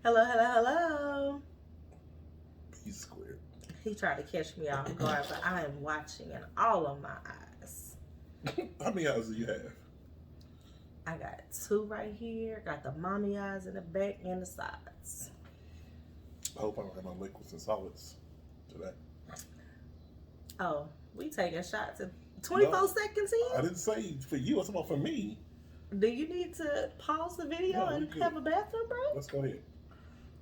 Hello, hello, hello. P squared. He tried to catch me off guard, but I am watching in all of my eyes. How many eyes do you have? I got two right here. Got the mommy eyes in the back and the sides. I hope I don't have my liquids and solids today. Oh, we taking shots in 24 No, seconds I in? didn't say for you. I'm talking about for me. Do you need to pause the video No, I'm and good. have a bathroom break? Let's go ahead.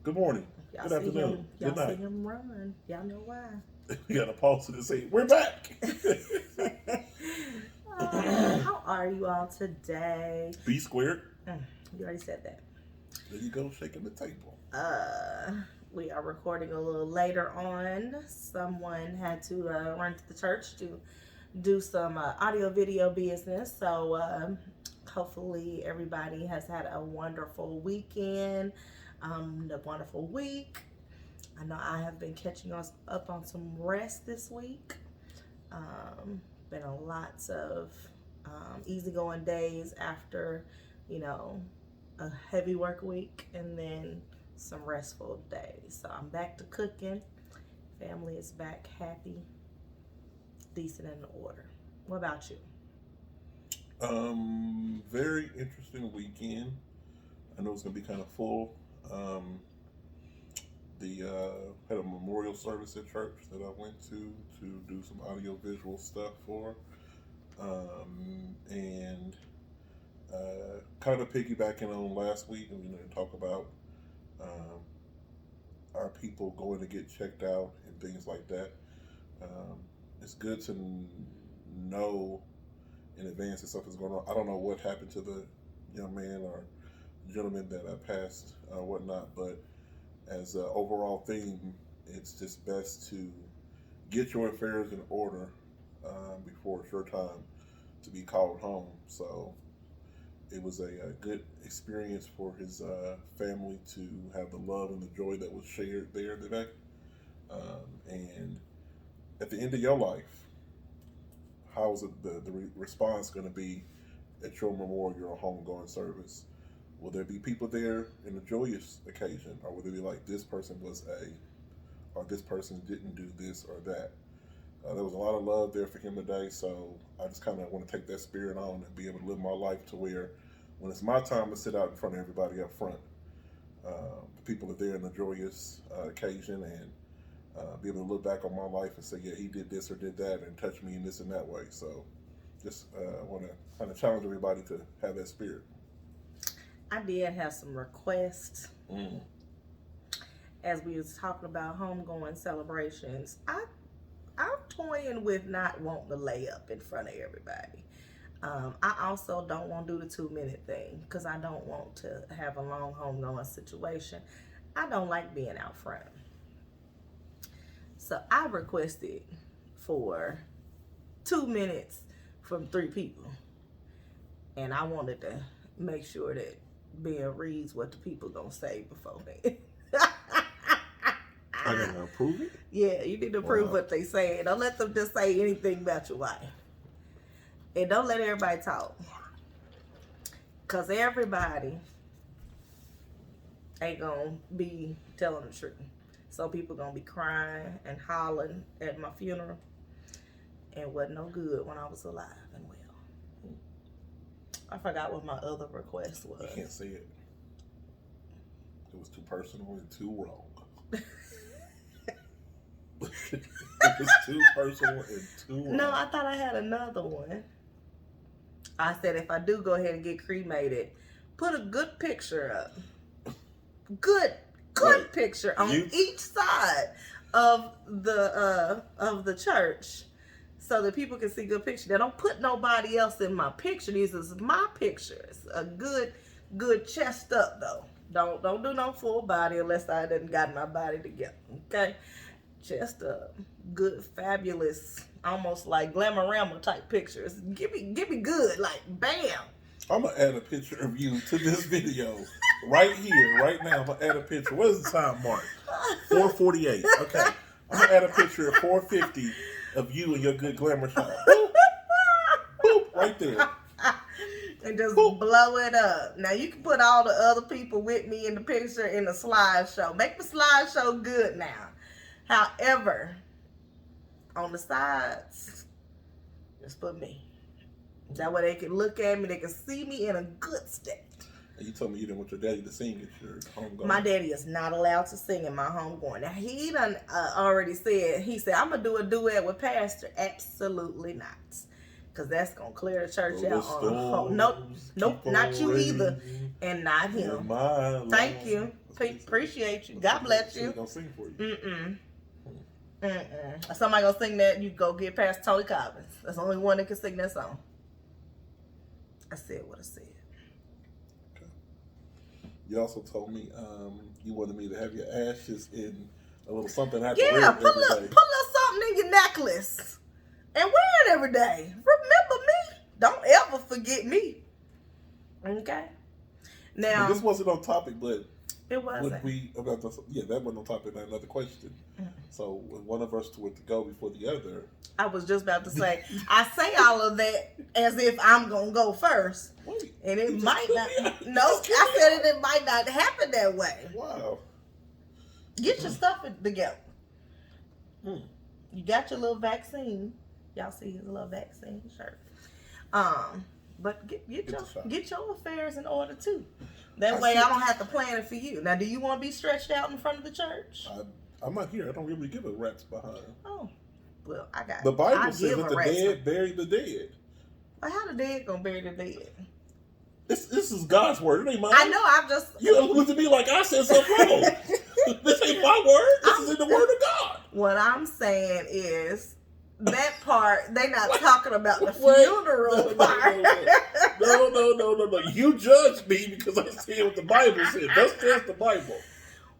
Good morning. Y'all Good see afternoon. him? Y'all Good see night. him run? Y'all know why? We got to pause it and say, we're back. How are you all today? B squared. You already said that. There you go, shaking the table. We are recording a little later on. Someone had to run to the church to do some audio video business. So hopefully everybody has had a wonderful weekend, a wonderful week. I know I have been catching us up on some rest this week. Been a lots of easygoing days after, a heavy work week, and then some restful days. So I'm back to cooking. Family is back happy, decent, and in order. What about you? Very interesting weekend. I know it's gonna be kind of full. Had a memorial service at church that I went to do some audio visual stuff for, and kind of piggybacking on last week, and we're going to talk about our people going to get checked out and things like that. It's good to know in advance that something's going on. I don't know what happened to the young man or gentleman that passed, whatnot, but as an overall theme, it's just best to get your affairs in order before it's your time to be called home. So it was a good experience for his family to have the love and the joy that was shared there today. And at the end of your life, how is it the response going to be at your memorial homegoing service? Will there be people there in a joyous occasion, or will they be like, this person was or this person didn't do this or that? There was a lot of love there for him today, so I just kind of want to take that spirit on and be able to live my life to where when it's my time to sit out in front of everybody up front, the people are there in a joyous occasion, and be able to look back on my life and say, yeah, he did this or did that and touch me in this and that way. So just want to kind of challenge everybody to have that spirit. I did have some requests. As we was talking about homegoing celebrations, I'm toying with not wanting to lay up in front of everybody. I also don't want to do the 2-minute thing because I don't want to have a long homegoing situation. I don't like being out front. So I requested for 2 minutes from 3 people. And I wanted to make sure that Ben reads what the people gonna say beforehand. I gotta approve it? Yeah, you need to approve Wow. what they say. Don't let them just say anything about your wife. And don't let everybody talk. Because everybody ain't gonna be telling the truth. Some people gonna be crying and hollering at my funeral. And wasn't no good when I was alive and well. I forgot what my other request was. You can't say it. It was too personal and too wrong. It was too personal and too wrong. No, I thought I had another one. I said if I do go ahead and get cremated, put a good picture up. Good Right. picture on each side of the church, so that people can see good picture. Now, don't put nobody else in my picture. These is my pictures. A good chest up though. Don't do no full body unless I done got my body together. Okay, chest up, good, fabulous, almost like Glamorama type pictures. Give me good, like bam. I'm gonna add a picture of you to this video right here, right now. I'm gonna add a picture. What is the time mark? 4:48. Okay, I'm gonna add a picture at 4:50 of you and your good glamour shot. Boop, boop, right there. and just Boop. blow it up. Now you can put all the other people with me in the picture in the slideshow. Make the slideshow good now. However, on the sides, just put me. That way they can look at me, they can see me in a good state. And you told me you didn't want your daddy to sing at your homegoing. My daddy is not allowed to sing in my homegoing. Now he done already said, I'm gonna do a duet with Pastor. Absolutely not. Because that's gonna clear the church out on a whole. Nope, not you either. And not him. Thank you. Appreciate you. God bless you. Gonna sing for you. If somebody gonna sing that, you go get past Tony Collins. That's the only one that can sing that song. I said what I said. Okay. You also told me you wanted me to have your ashes in a little something I have to wear every day. Put a little something in your necklace and wear it every day. Remember me. Don't ever forget me. Okay. Now this wasn't on topic, but it wasn't. That wasn't on topic. Another question. So when one of us were to go before the other, I was just about to say, I say all of that as if I'm gonna go first, and it might not. No, I said it might not happen that way. Wow. Get your stuff together. You got your little vaccine. Y'all see his little vaccine shirt. But get your affairs in order too. That way I don't have to plan it for you. Now, do you want to be stretched out in front of the church? I'm not here. I don't really give a rat's behind. Oh, well, I got. The Bible says that the dead bury the dead. Well, how the dead gonna bury the dead? This is God's word. It ain't mine. I know. I'm just. You don't look at me like I said something wrong. This ain't my word. This is in the word of God. What I'm saying is that part. They not talking about the funeral part. No. You judge me because I said what the Bible said. That's just the Bible.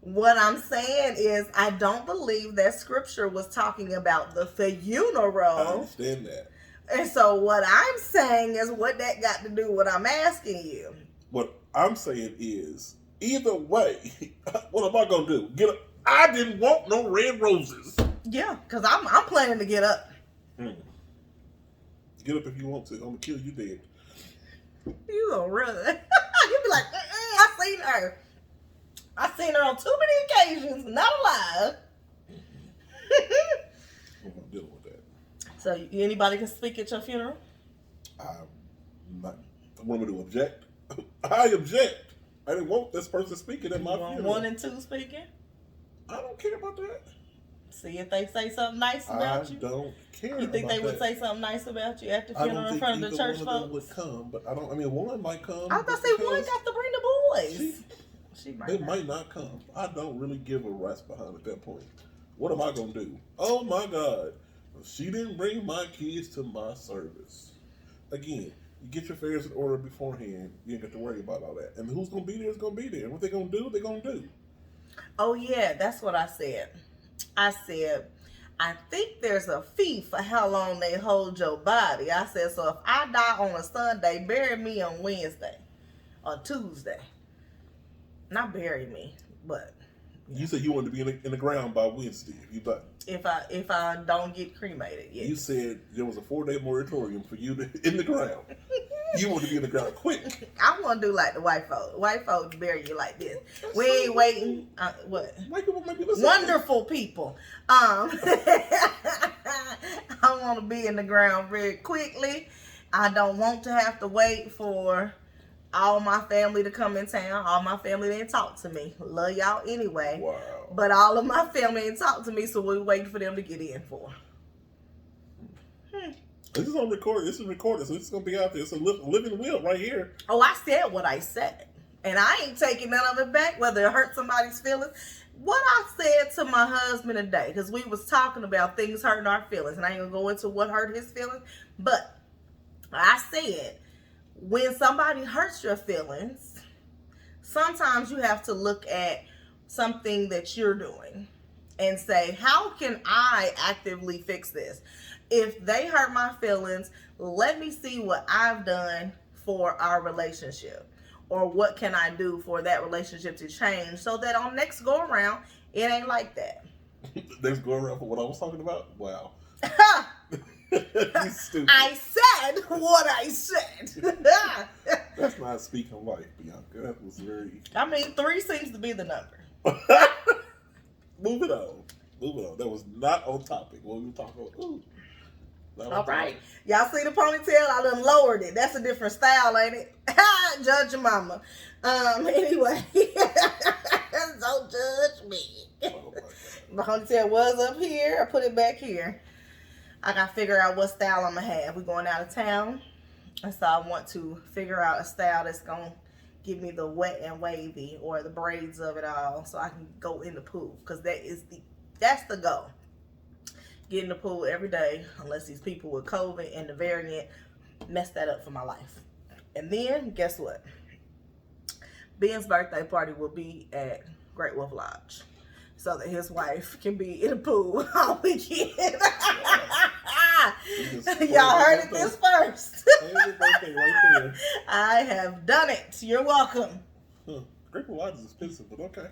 What I'm saying is, I don't believe that scripture was talking about the funeral. I understand that. And so what I'm saying is, what that got to do with what I'm asking you? What I'm saying is, either way, what am I going to do? Get up? I didn't want no red roses. Yeah, because I'm planning to get up. Get up if you want to. I'm going to kill you dead. You gonna run. You be like, I seen her on too many occasions, not alive. I'm not dealing with that. So anybody can speak at your funeral? I'm not. Want me to object? I object. I didn't want this person speaking at my funeral. 1 and 2 speaking? I don't care about that. See if they say something nice about you. I don't care. You think they would say something nice about you at the funeral in front of the church folks? I don't think either one of them would come, but I don't. I mean, one might come. I was about to say one got to bring the boys. They might not come. I don't really give a rat's behind at that point. What am I gonna do? Oh my God, she didn't bring my kids to my service. Again, you get your affairs in order beforehand. You ain't got to worry about all that. And who's gonna be there is gonna be there. And what they gonna do, they're gonna do. Oh yeah, that's what I said. I said, I think there's a fee for how long they hold your body. I said, so if I die on a Sunday, bury me on Wednesday or Tuesday. Not bury me, but you said you wanted to be in the ground by Wednesday. If I don't get cremated, yes. You said there was a 4-day moratorium for you in the ground. You want to be in the ground quick. I want to do like the white folks. White folks bury you like this. We ain't waiting. What? White people might be listening. Wonderful people. I want to be in the ground very quickly. I don't want to have to wait for all my family to come in town. All my family didn't talk to me. Love y'all anyway. Wow. But all of my family didn't talk to me, so we're waiting for them to get in for. This is on record. This is recorded, so this is gonna be out there. It's a living will right here. Oh, I said what I said, and I ain't taking none of it back, whether it hurt somebody's feelings. What I said to my husband today, because we was talking about things hurting our feelings, and I ain't gonna go into what hurt his feelings, but I said, when somebody hurts your feelings, sometimes you have to look at something that you're doing and say, how can I actively fix this? If they hurt my feelings, let me see what I've done for our relationship, or what can I do for that relationship to change so that on next go around, it ain't like that. Next go around for what I was talking about? Wow. You stupid. I said what I said. That's not speaking life, Bianca. That was very. I mean, 3 seems to be the number. Moving on. That was not on topic. What we were talking about. Ooh. All right. Y'all see the ponytail? I done lowered it. That's a different style, ain't it? Judge your mama. Anyway. Don't judge me. Oh The ponytail was up here. I put it back here. I gotta figure out what style I'm gonna have. We're going out of town. And so I want to figure out a style that's gonna give me the wet and wavy or the braids of it all so I can go in the pool. Because that's the goal. Get in the pool every day unless these people with COVID and the variant mess that up for my life. And then guess what? Ben's birthday party will be at Great Wolf Lodge so that his wife can be in the pool all weekend. Y'all heard it this first. Birthday right there. I have done it. You're welcome. Great Wolf Lodge is expensive, but okay.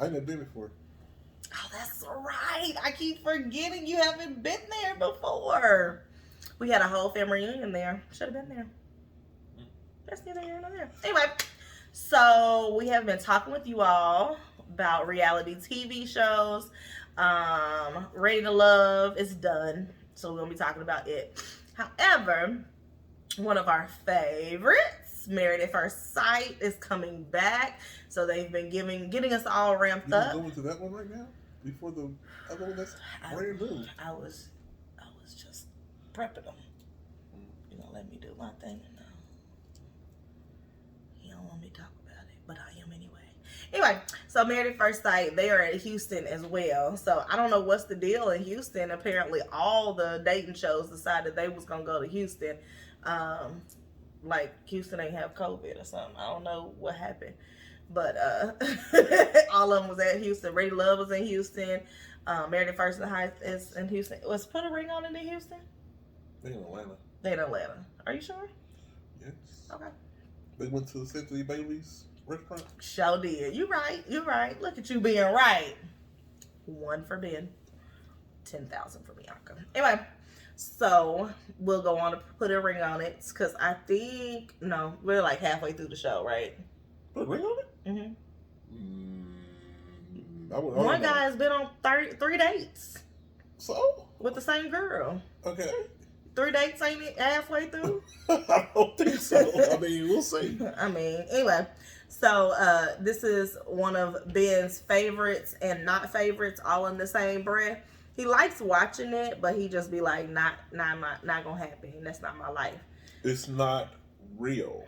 I ain't never been before. Oh, that's right. I keep forgetting you haven't been there before. We had a whole family reunion there. Should have been there. That's neither here nor there. Anyway, so we have been talking with you all about reality TV shows. Ready to Love is done, so we're gonna be talking about it. However, one of our favorites, Married at First Sight, is coming back. So they've been getting us all ramped up. You going to that one right now? Before the other one that's brand new. I was just prepping them. You gonna let me do my thing? No. He don't want me to talk about it, but I am anyway. Anyway, so Married at First Sight, they are at Houston as well. So I don't know what's the deal in Houston. Apparently all the dating shows decided they was gonna go to Houston. Like Houston ain't have COVID or something. I don't know what happened. But all of them was at Houston. Ready to Love was in Houston. Married at First Sight is in Houston. Was Put a Ring On in Houston? They in Atlanta. They in Atlanta. Are you sure? Yes. Okay. They went to the Cynthia Bailey's restaurant. Sure did. You right. Look at you being right. 1 for Ben. 10,000 for Bianca. Anyway, so we'll go on to Put a Ring On It. Because I think, no, we're like halfway through the show, right? Put a ring on it? Mm-hmm. One guy has been on 3 dates. So? With the same girl. Okay. 3 dates, ain't it halfway through? I don't think so. I mean, we'll see. Anyway. So, this is one of Ben's favorites and not favorites all in the same breath. He likes watching it, but he just be like, not gonna happen. That's not my life. It's not real.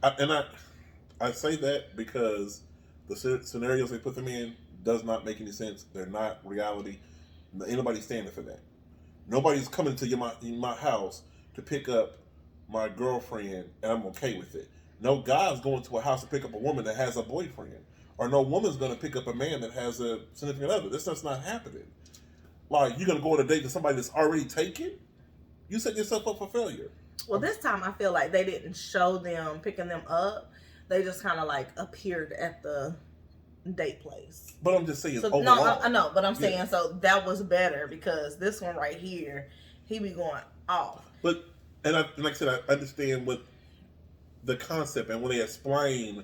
I say that because the scenarios they put them in does not make any sense. They're not reality. Ain't nobody standing for that. Nobody's coming to my house to pick up my girlfriend, and I'm okay with it. No guy's going to a house to pick up a woman that has a boyfriend, or no woman's going to pick up a man that has a significant other. This stuff's not happening. Like, you're going to go on a date to somebody that's already taken? You set yourself up for failure. Well, this time I feel like they didn't show them picking them up. They just kind of like appeared at the date place. But I'm just saying, so, overall. No, I know, but I'm saying, so that was better because this one right here, he be going off. But, like I said, I understand what the concept and when they explain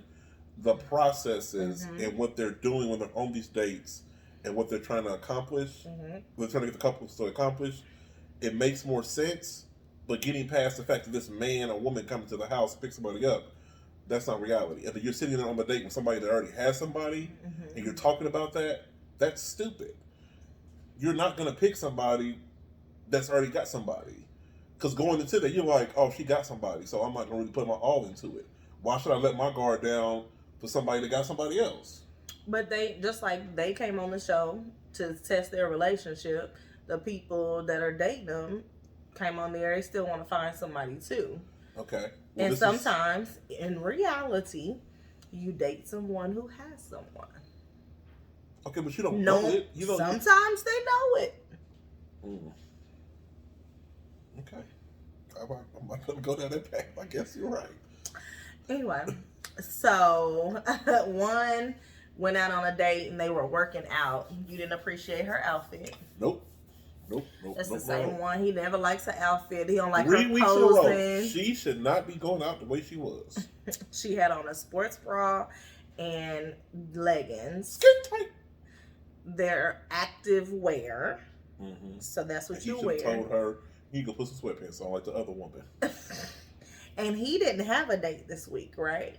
the processes and what they're doing when they're on these dates and what they're trying to accomplish, they're trying to get the couples to accomplish, it makes more sense. But getting past the fact that this man or woman coming to the house to pick somebody up, that's not reality. If you're sitting there on a date with somebody that already has somebody and you're talking about that, that's stupid. You're not going to pick somebody that's already got somebody. Because going into that, you're like, oh, she got somebody, so I'm not going to really put my all into it. Why should I let my guard down for somebody that got somebody else? But they, just like they came on the show to test their relationship, the people that are dating them came on there, they still want to find somebody too. Okay. Well, and sometimes, in reality, you date someone who has someone. Okay, but you don't know it. You don't. Sometimes they know it. Okay. I'm not going to go down that path. I guess you're right. Anyway, so one went out on a date and they were working out. You didn't appreciate her outfit. Nope. That's the same one. He never likes her outfit. He don't like 3 her weeks in a row. posing. She should not be going out the way she was. She had on a sports bra and leggings. Skin tight. They're active wear. Mm-hmm. So that's what and you wear. wear. He should have told her he could put some sweatpants on like the other woman. And he didn't have a date this week, right?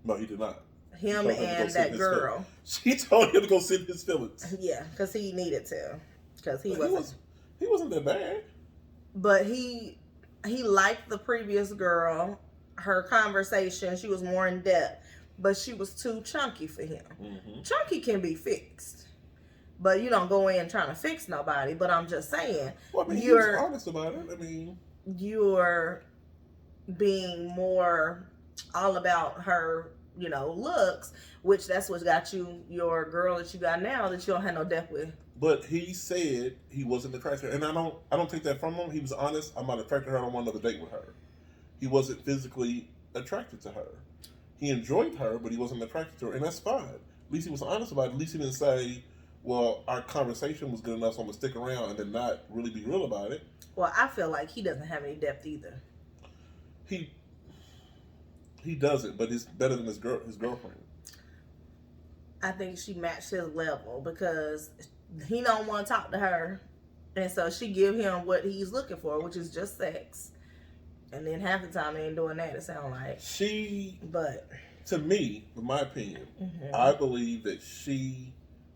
No, he did not. Him and that girl. She told him to go sit in his feelings. Yeah, because he needed to. Because he wasn't that bad. But he liked the previous girl. Her conversation, she was more in depth, but she was too chunky for him. Mm-hmm. Chunky can be fixed, but you don't go in trying to fix nobody. But I'm just saying, well, I mean, he was honest about it. I mean, you're being more all about her, looks, which that's what got you your girl that you got now that you don't have no depth with. But he said he wasn't attracted, and I don't take that from him. He was honest. I'm not attracted to her. I don't want another date with her. He wasn't physically attracted to her. He enjoyed her, but he wasn't attracted to her, and that's fine. At least he was honest about it. At least he didn't say, well, our conversation was good enough, so I'm going to stick around, and then not really be real about it. Well, I feel like he doesn't have any depth either. He doesn't, but it's better than his girlfriend. I think she matched his level because he don't want to talk to her, and so she give him what he's looking for, which is just sex. And then half the time they ain't doing that, it sound like. To me, in my opinion, mm-hmm. I believe that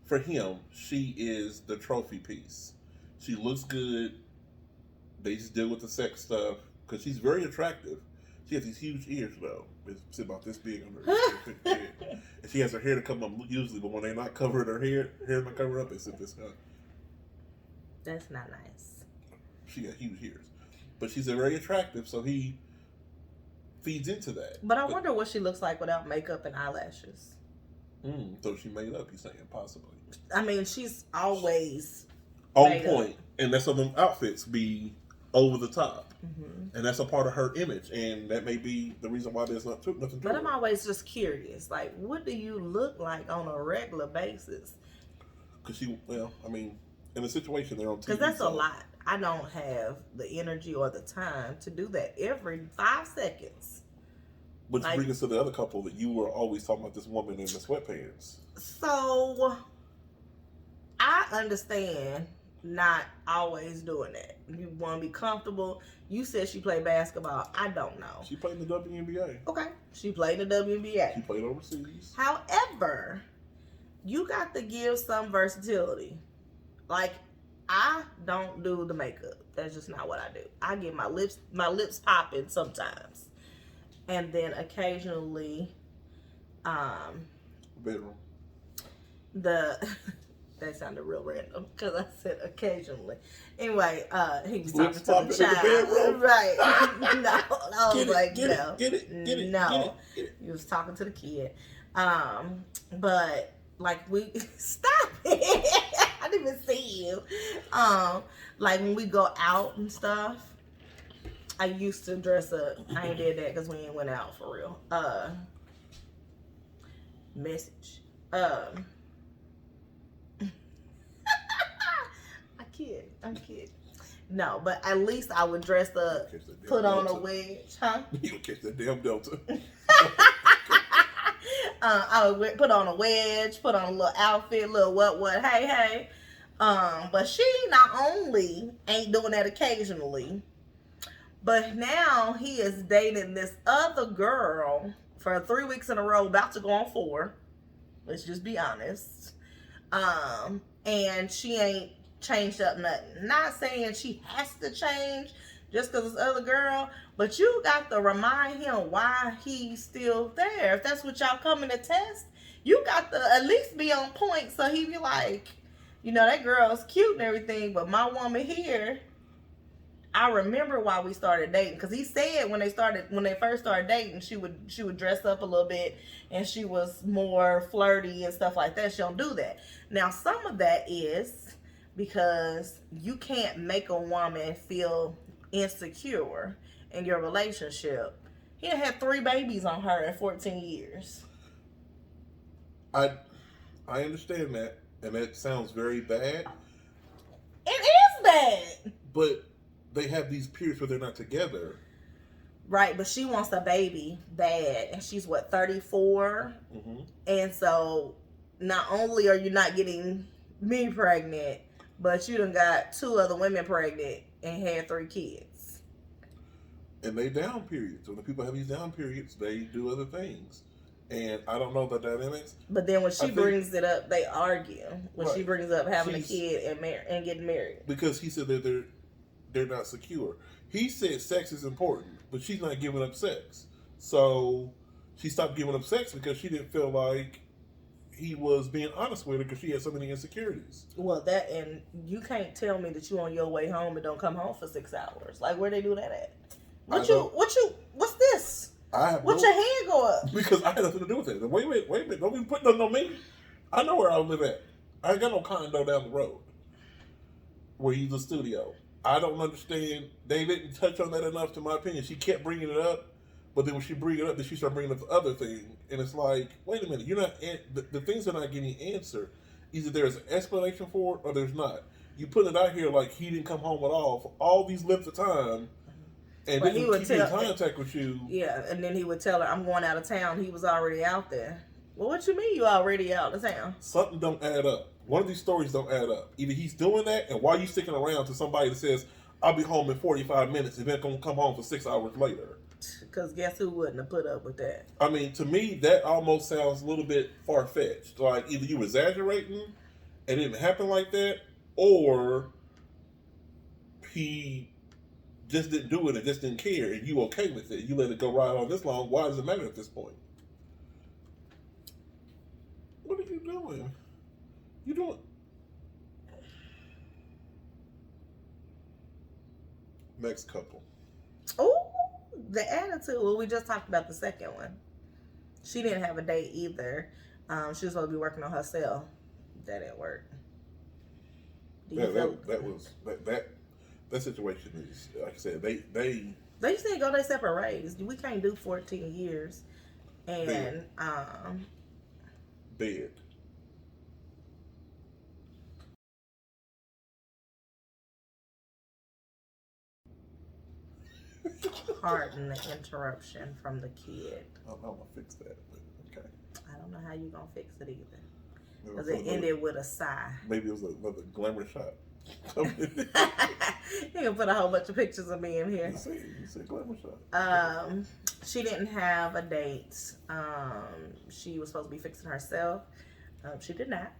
for him, she is the trophy piece. She looks good. They just deal with the sex stuff because she's very attractive. She has these huge ears, though. It's about this big on her head. And she has her hair to come up usually, but when they're not covering her hair not covered up, it's this high. That's not nice. She got huge ears. But she's very attractive, so he feeds into that. But I wonder what she looks like without makeup and eyelashes. So she made up, you're saying, possibly. I mean, she's always on point. And that's what them outfits be over the top. Mm-hmm. And that's a part of her image. And that may be the reason why there's nothing to it. But I'm always just curious. Like, what do you look like on a regular basis? Because in a situation they're on TV. Because that's a lot. I don't have the energy or the time to do that every 5 seconds. Which brings us to the other couple that you were always talking about, this woman in the sweatpants. So, I understand not always doing that. You want to be comfortable. You said she played basketball. I don't know. She played in the WNBA. Okay. She played in the WNBA. She played overseas. However, you got to give some versatility. Like, I don't do the makeup. That's just not what I do. I get my lips popping sometimes. And then occasionally, bedroom. That sounded real random because I said occasionally. Anyway, he was lips talking to the child. Right. No. I was like, no. Get it. No. He was talking to the kid. But like stop it. I didn't even see you. Like when we go out and stuff, I used to dress up. I ain't did that because we ain't went out for real. Message. I'm kidding. No, but at least I would dress up, put on a wedge, huh? You don't catch that damn Delta. I would put on a wedge, put on a little outfit, little what, hey. But she not only ain't doing that occasionally, but now he is dating this other girl for 3 weeks in a row, about to go on 4. Let's just be honest. And she ain't changed up nothing. Not saying she has to change just because it's other girl, but you got to remind him why he's still there. If that's what y'all coming to test, you got to at least be on point so he be like, that girl's cute and everything, but my woman here, I remember why we started dating, because he said when they first started dating, she would dress up a little bit and she was more flirty and stuff like that. She don't do that. Now some of that is because you can't make a woman feel insecure in your relationship. He had 3 babies on her in 14 years. I understand that, and that sounds very bad. And that. But they have these periods where they're not together. Right, but she wants a baby bad, and she's what, 34? Mm-hmm. And so not only are you not getting me pregnant, but you done got 2 other women pregnant and had 3 kids. And they down periods. When the people have these down periods, they do other things. And I don't know the dynamics. But then when she brings it up, they argue. When she brings up having a kid and getting married. Because he said that they're not secure. He said sex is important, but she's not giving up sex. So she stopped giving up sex because she didn't feel like he was being honest with her because she had so many insecurities. Well, that, and you can't tell me that you on your way home and don't come home for 6 hours. Like, where they do that at? What's this? What's your hand go up? Because I had nothing to do with it. Wait a minute. Don't even put nothing on me. I know where I live at. I ain't got no condo down the road where he's a studio. I don't understand. They didn't touch on that enough, to my opinion. She kept bringing it up, but then when she bring it up, then she started bringing up the other thing, and it's like, wait a minute, you're not. The things are not getting answered. Either there's an explanation for it or there's not. You put it out here like he didn't come home at all for all these lengths of time, and then he would keep in contact with you. Yeah, and then he would tell her, "I'm going out of town." He was already out there. Well, what you mean you already out of town? Something don't add up. One of these stories don't add up. Either he's doing that, and why are you sticking around to somebody that says, I'll be home in 45 minutes and then going to come home for 6 hours later? Because guess who wouldn't have put up with that? I mean, to me, that almost sounds a little bit far-fetched. Like, either you were exaggerating and it didn't happen like that, or he just didn't do it and just didn't care, and you okay with it. You let it go right on this long. Why does it matter at this point? What are you doing? You doing? Next couple. Oh, the attitude. Well, we just talked about the second one. She didn't have a date either. She was supposed to be working on herself. That didn't work. That situation is, like I said, they just need to go their separate ways. We can't do 14 years and bed. Pardon the interruption from the kid. I'm gonna fix that, but okay. I don't know how you gonna fix it either. Because it ended with a sigh. Maybe it was another glamour shot. You can put a whole bunch of pictures of me in here. You see glamour shot. She didn't have a date. She was supposed to be fixing herself. She did not.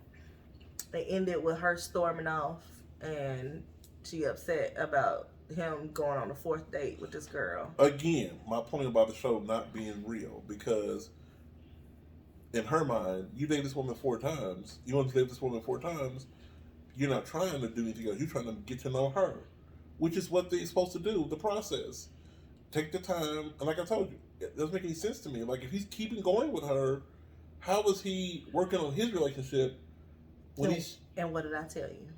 It ended with her storming off, and she upset about him going on the 4th date with this girl. Again, my point about the show not being real, because in her mind, you date this woman 4 times. You want to date this woman 4 times. You're not trying to do anything else. You're trying to get to know her, which is what they're supposed to do. The process. Take the time, and like I told you, it doesn't make any sense to me. Like, if he's keeping going with her, how is he working on his relationship when he's... And what did I tell you?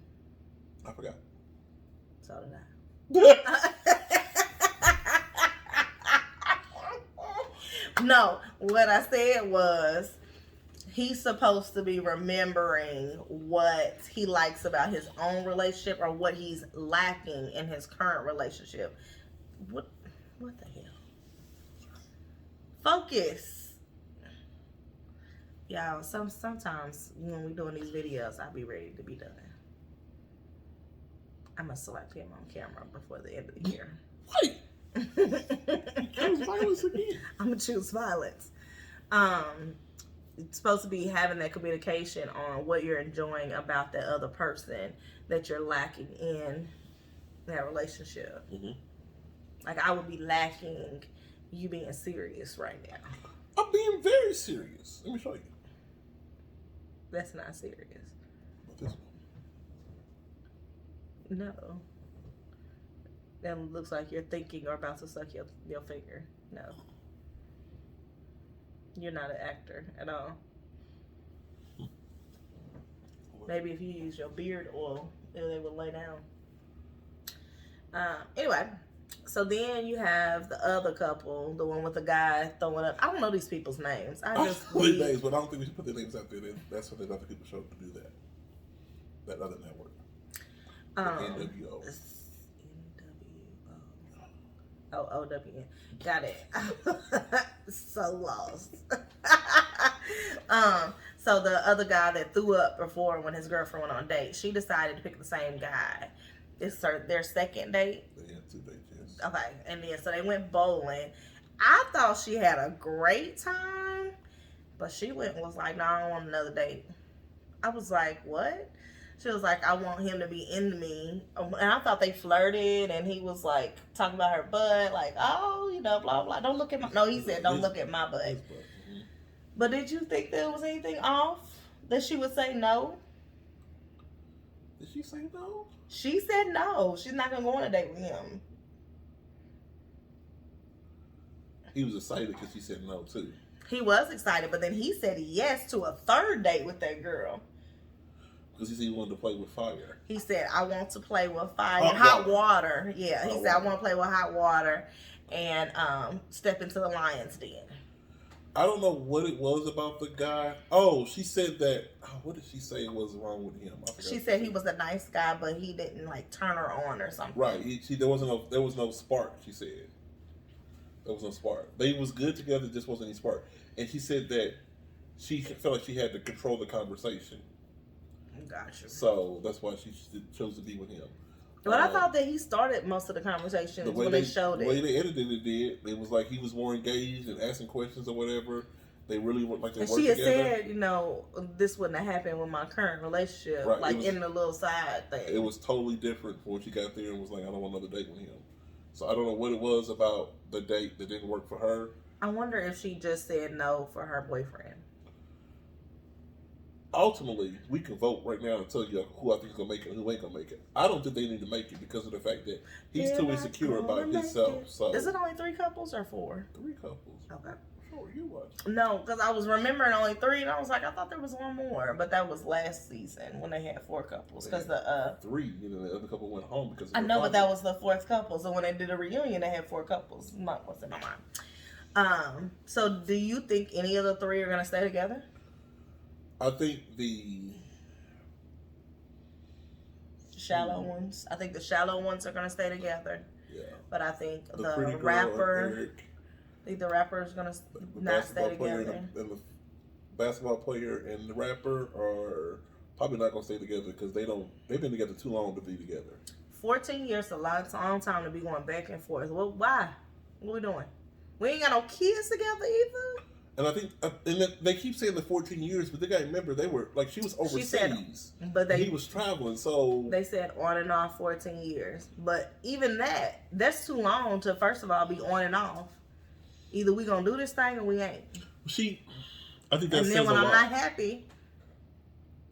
I forgot. So did I. No, what I said was he's supposed to be remembering what he likes about his own relationship or what he's lacking in his current relationship. What the hell? Focus. Y'all, sometimes when we're doing these videos, I'll be ready to be done. I'm going to select him on camera before the end of the year. Wait! Choose violence again. I'm going to choose violence. It's supposed to be having that communication on what you're enjoying about that other person that you're lacking in that relationship. Mm-hmm. Like, I would be lacking you being serious right now. I'm being very serious. Let me show you. That's not serious. But this one. No. That looks like you're thinking or about to suck your finger. No. You're not an actor at all. Maybe if you use your beard oil, they would lay down. Anyway, so then you have the other couple, the one with the guy throwing up. I don't know these people's names. I just know their names, but I don't think we should put their names out there. That's what the other people show to do that. That other network. NWO. Oh, OWN. Got it. So lost. So the other guy that threw up before when his girlfriend went on a date, she decided to pick the same guy. It's their second date. They had 2 dates, yes. Okay, and then so they went bowling. I thought she had a great time, but she went and was like, "No, I don't want another date." I was like, "What?" She was like, "I want him to be into me," and I thought they flirted, and he was like talking about her butt, like, "Oh, you know, blah blah. Don't look at my." No, he said, "Don't look at my butt." Mm-hmm. But did you think there was anything off that she would say no? Did she say no? She said no. She's not gonna go on a date with him. He was excited because she said no too. He was excited, but then he said yes to a third date with that girl. Because he said he wanted to play with fire. He said, "I want to play with fire, hot water." Yeah, he said, "I want to play with hot water and step into the lion's den." I don't know what it was about the guy. Oh, she said that. Oh, what did she say was wrong with him? She said he was a nice guy, but he didn't like turn her on or something. Right. There was no spark. She said there was no spark. They was good together. Just wasn't any spark. And she said that she felt like she had to control the conversation. Gotcha. So that's why she chose to be with him. But I thought that he started most of the conversations when they showed it. The way they edited it was like he was more engaged and asking questions or whatever. They really were like they worked together. And she had said, you know, this wouldn't have happened with my current relationship, right. Like in the little side thing. It was totally different from when she got there and was like, I don't want another date with him. So I don't know what it was about the date that didn't work for her. I wonder if she just said no for her boyfriend. Ultimately, we can vote right now and tell you who I think is going to make it and who ain't going to make it. I don't think they need to make it because of the fact that he's too insecure about himself. So is it only 3 couples or 4? 3 couples. Okay. Sure, you watch. No, because I was remembering only 3, and I was like, I thought there was one more, but that was last season when they had 4 couples. Because the 3, you know, the other couple went home because. I know, but that was the 4th couple. So when they did a reunion, they had 4 couples. Not what's in my mind. So do you think any of the 3 are gonna stay together? I think the shallow ones. I think the shallow ones are gonna stay together. Yeah. But I think the rapper. I think the rapper is gonna not stay together. And the basketball player and the rapper are probably not gonna stay together because they've been together too long to be together. 14 years is a long time to be going back and forth. Well, why? What we doing? We ain't got no kids together either. And I think, and they keep saying the 14 years, but they got to remember they were like she was overseas, but he was traveling. So they said on and off 14 years, but even that's too long to first of all be on and off. Either we gonna do this thing or we ain't. I think that. And then when I'm not happy,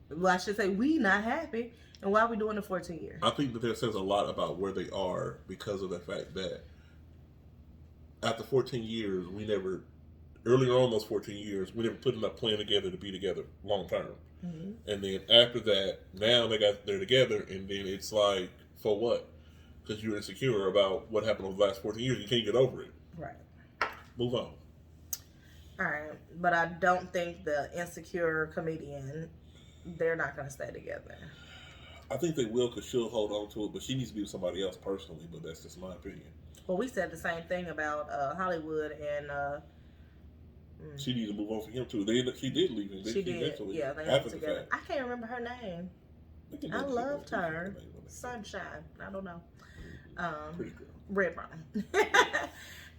well, I should say we not happy, and why are we doing the 14 years? I think that says a lot about where they are because of the fact that after 14 years, earlier on those 14 years, we never put enough plan together to be together long term. Mm-hmm. And then after that, now they're together, and then it's like, for what? Because you're insecure about what happened over the last 14 years. You can't get over it. Right. Move on. All right. But I don't think the insecure comedian, they're not going to stay together. I think they will because she'll hold on to it, but she needs to be with somebody else personally, but that's just my opinion. Well, we said the same thing about Hollywood and... she needs to move on for him too. She did leave him. She did. Yeah, they got together. I can't remember her name. I loved her. Sunshine. I don't know. Pretty girl. Red Brown.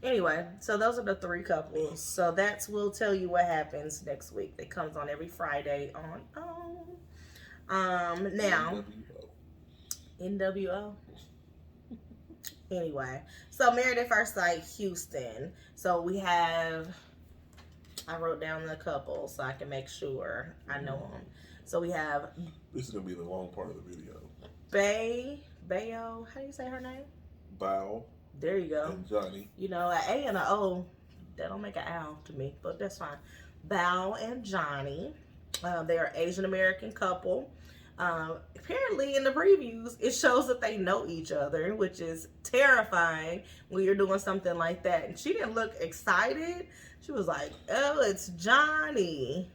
Anyway, so those are the 3 couples. So we'll tell you what happens next week. It comes on every Friday on now NWO. Anyway, so Married at First Sight Houston. So we have, I wrote down the couple so I can make sure I know them. So we have. This is gonna be the long part of the video. Bayo, how do you say her name? Bao. There you go. And Johnny. You know, an A and an O, that don't make an owl to me, but that's fine. Bao and Johnny. They are Asian American couple. Apparently in the previews, it shows that they know each other, which is terrifying when you're doing something like that. And she didn't look excited. She was like, oh, it's Johnny.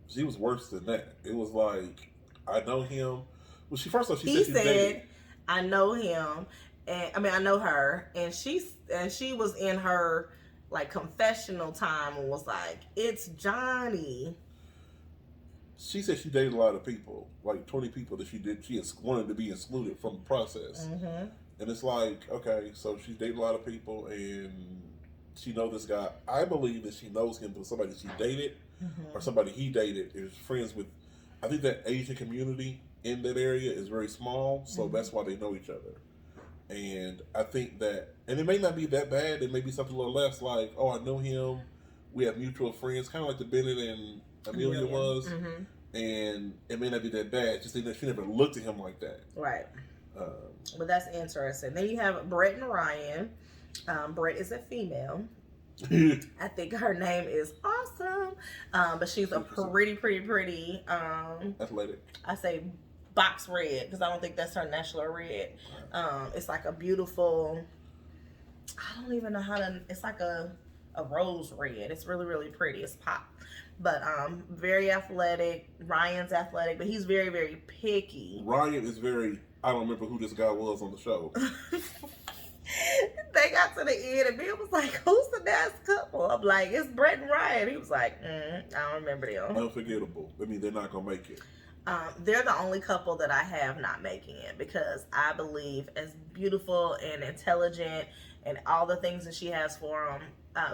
She was worse than that. It was like, I know him. Well, she said I know him, and I mean I know her, and she was in her like confessional time and was like, "It's Johnny." She said she dated a lot of people, like 20 people that she did. She wanted to be excluded from the process, and it's like, okay, so she's dated a lot of people, and she knows this guy. I believe that she knows him through somebody she dated, or somebody he dated is friends with. I think that Asian community in that area is very small, so that's why they know each other. And I think that, and it may not be that bad. It may be something a little less, like, oh, I know him. We have mutual friends, kind of like the Bennett and Amelia was, and it may not be that bad. Just that she never looked at him like that. Right. But that's interesting. Then you have Brett and Ryan. Brett is a female. I think her name is awesome. But she's a pretty athletic. I say box red because I don't think that's her natural red. It's like a beautiful, I don't even know how to, it's like a rose red. It's really pretty. It's pop. But very athletic. Ryan's athletic, but he's very picky. Ryan is very, I don't remember who this guy was on the show. They got to the end and Bill was like, "Who's the next couple?" I'm like, "It's Brett and Ryan." He was like, "I don't remember them." Unforgettable. I mean, they're not gonna make it. They're the only couple that I have not making it because I believe as beautiful and intelligent and all the things that she has for him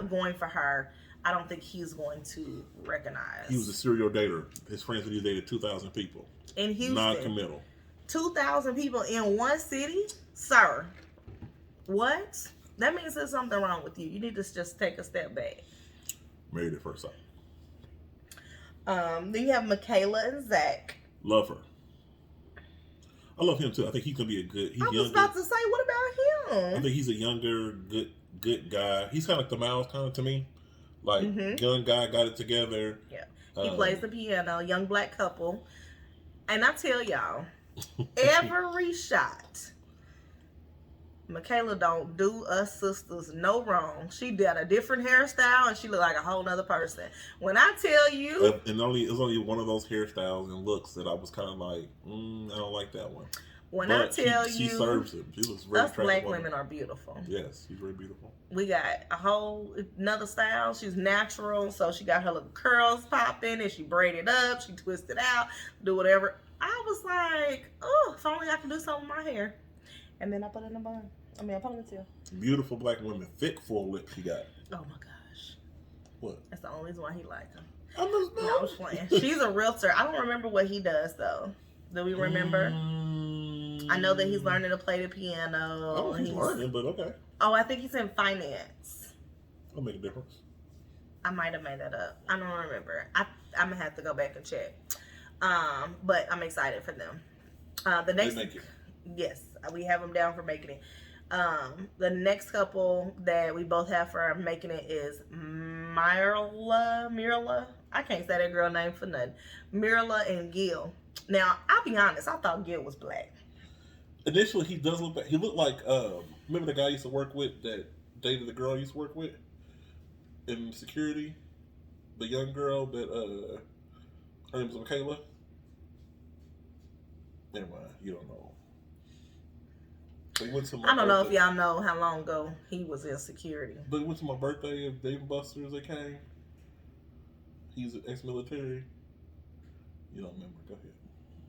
going for her, I don't think he's going to recognize. He was a serial dater. His friends said he dated 2,000 people. In Houston. Non-committal. 2,000 people in one city? Sir. What? That means there's something wrong with you. You need to just take a step back. Married at first sight. Then you have Michaela and Zach. Love her. I love him too. I think he's gonna be a good. I was about to say, what about him? I think he's a younger, good guy. He's kind of like the Miles kind of to me. Like young guy, got it together. Yeah, he plays the piano. Young black couple. And I tell y'all, every shot, Michaela don't do us sisters no wrong. She did a different hairstyle and she looked like a whole nother person. When I tell you, and it was only one of those hairstyles and looks that I was kind of like, I don't like that one. When I tell you, she serves him. She was very us black women are beautiful. Yes, she's very beautiful. We got a whole another style. She's natural, so she got her little curls popping and she braided up. She twisted out, do whatever. I was like, oh, if only I could do something with my hair. And then I put it in a bun. I mean, a ponytail. Beautiful black women, thick full lips she got. Oh my gosh. What? That's the only reason why he liked her. I'm just no, I was playing. She's a realtor. I don't remember what he does though. Do we remember? I know that he's learning to play the piano. Oh, he's learning, but okay. Oh, I think he's in finance. That'll make a difference. I might have made that up. I don't remember. I'm gonna have to go back and check. But I'm excited for them. The next, they make it. Yes, we have them down for making it. The next couple that we both have for making it is Mirla. I can't say that girl name for nothing. Mirla and Gil. Now, I'll be honest, I thought Gil was black. Initially, he does look back. He looked like, remember the guy I used to work with that dated the girl I used to work with in security? The young girl that, her name was Michaela? Never mind, you don't know. They went to my I don't know if birthday. y'all know how long ago he was in security. They went to my birthday of Dave & Buster's. They came. He's an ex-military. You don't remember? Go ahead.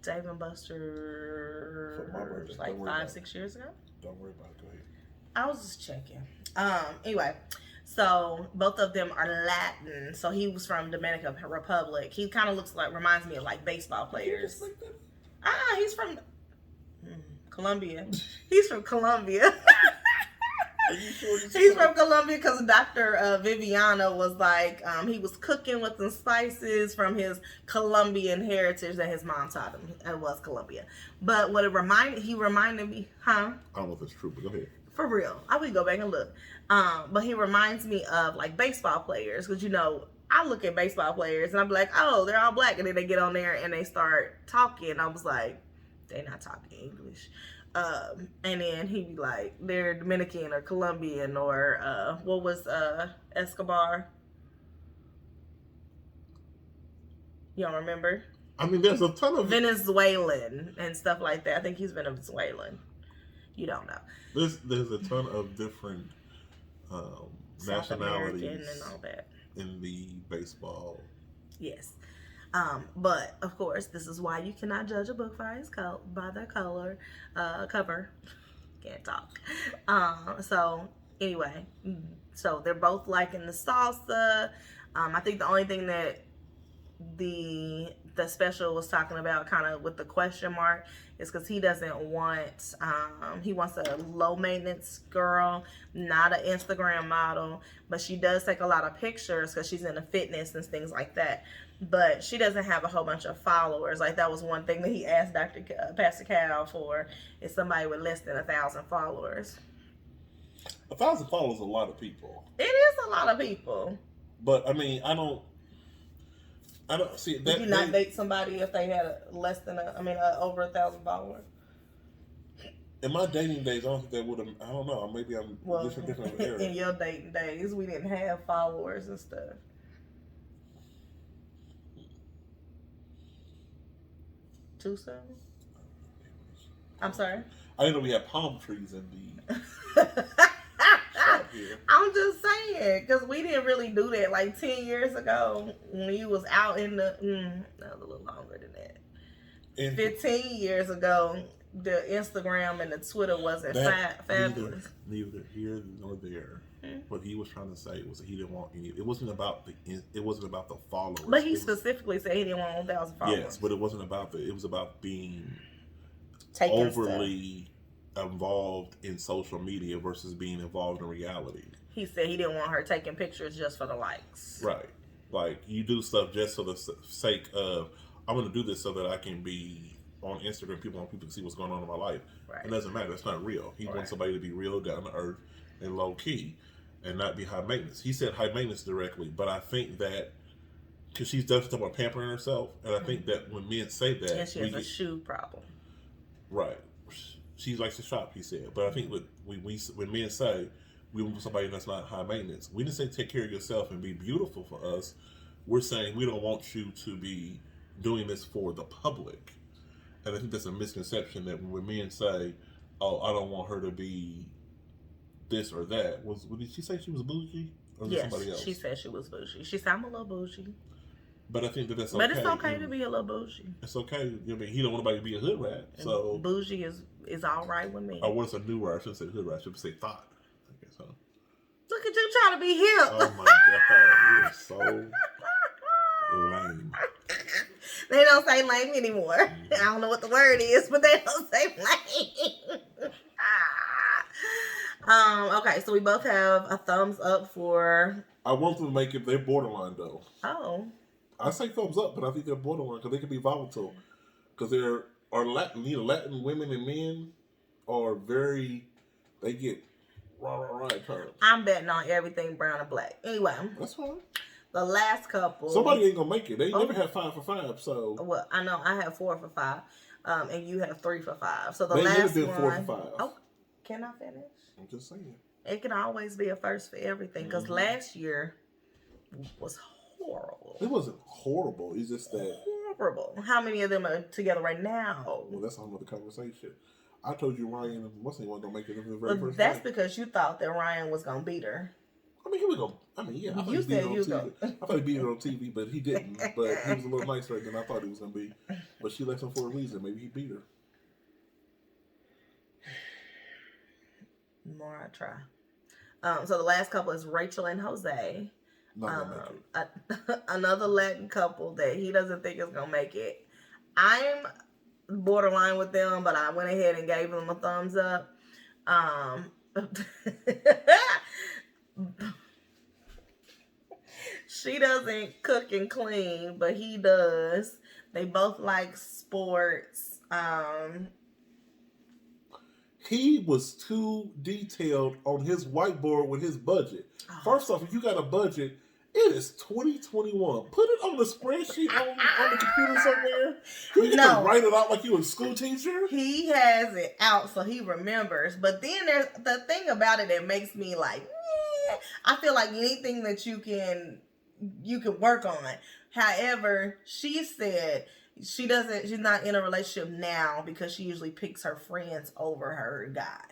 Dave & Buster's like 5-6 years ago. Don't worry about it. Go ahead. I was just checking. Anyway, so both of them are Latin. So he was from Dominican Republic. He kind of reminds me of like baseball players. He's from Colombia. He's from Colombia. Are you sure he's from Colombia because Dr. Viviano was like, he was cooking with some spices from his Colombian heritage that his mom taught him. It was Colombia. But what he reminded me, I don't know if it's true, but go ahead. For real. I would go back and look. But he reminds me of like baseball players because, I look at baseball players and I'm like, oh, they're all black. And then they get on there and they start talking. I was like, they're not talking English. And then he'd be like, they're Dominican or Colombian or what was Escobar? Y'all remember? I mean, there's a ton of Venezuelan and stuff like that. I think he's Venezuelan. You don't know. There's a ton of different South American nationalities and all that. in the baseball. Yes. But of course, this is why you cannot judge a book by their cover. Can't talk. So anyway, so they're both liking the salsa. I think the only thing that the special was talking about, kind of with the question mark, is because he doesn't want he wants a low maintenance girl, not an Instagram model, but she does take a lot of pictures because she's into fitness and things like that, but she doesn't have a whole bunch of followers. Like, that was one thing that he asked Pastor Cal for, is somebody with less than 1,000 followers. 1,000 followers is a lot of people. It is a lot of people. But I mean, I don't see that. Would you not date somebody if they had over 1,000 followers? In my dating days, I don't think that would have. I don't know. Maybe I'm different era. In your dating days, we didn't have followers and stuff. Too soon? I'm sorry? I didn't know we had palm trees in the shop here. I'm just saying, because we didn't really do that like 10 years ago when you was out in the, that was a little longer than that. And 15 years ago, the Instagram and the Twitter wasn't fabulous. Neither here nor there. What he was trying to say was that he didn't want any. It wasn't about the followers. But he specifically said he didn't want 1,000 followers. Yes, but it wasn't about it was about being taking overly involved in social media versus being involved in reality. He said he didn't want her taking pictures just for the likes. Right. Like, you do stuff just for the sake of, I'm going to do this so that I can be on Instagram. People want people to see what's going on in my life. Right. It doesn't matter. It's not real. He wants somebody to be real, down to earth, and low key, and not be high maintenance. He said high maintenance directly, but I think that because she's definitely about pampering herself, and I think that when men say that, and she has a shoe problem. Right. She likes to shop, he said. But I think when men say we want somebody that's not high maintenance, we didn't say take care of yourself and be beautiful for us. We're saying we don't want you to be doing this for the public. And I think that's a misconception that when men say, oh, I don't want her to be this or that. Did she say she was bougie? Or was it somebody else? She said she was bougie. She said, I'm a little bougie. But I think that's okay. But it's okay to be a little bougie. It's okay. I mean, he don't want nobody to be a hood rat. So and bougie is all right with me. Or what's a new word? I shouldn't say hood rat. I should say thought. I guess, huh? Look at you trying to be hip. Oh my God. You're so lame. They don't say lame anymore. I don't know what the word is, but they don't say lame. Okay, so we both have a thumbs up for... I want them to make it... They're borderline, though. Oh. I say thumbs up, but I think they're borderline because they can be volatile. Because Latin women and men are very... They get rah terms. I'm betting on everything brown and black. Anyway. That's fine. The last couple... Somebody ain't going to make it. They never had 5 for 5, so... Well, I know. I have 4 for 5. And you have 3 for 5. So the they last never did one... 4 for 5. Oh, can I finish? I'm just saying. It can always be a first for everything. Because last year was horrible. It wasn't horrible. It's just that... Horrible. How many of them are together right now? Well, that's a whole other conversation. I told you Ryan and what's name wasn't going to make it in the very first that's time. Because you thought that Ryan was going to beat her. I mean, he was going to... I mean, yeah. I thought he beat her on TV. I thought he beat her on TV, but he didn't. But he was a little nicer than I thought he was going to be. But she left him for a reason. Maybe he beat her. More I try. So the last couple is Rachel and Jose. Another Latin couple that he doesn't think is gonna make it. I'm borderline with them, but I went ahead and gave them a thumbs up. She doesn't cook and clean, but he does. They both like sports. He was too detailed on his whiteboard with his budget. First off, if you got a budget, it is 2021. Put it on the spreadsheet on the computer somewhere. You can write it out like you a school teacher. He has it out so he remembers. But then there's the thing about it that makes me like, I feel like anything that you can work on. However, she said she's not in a relationship now because she usually picks her friends over her guy.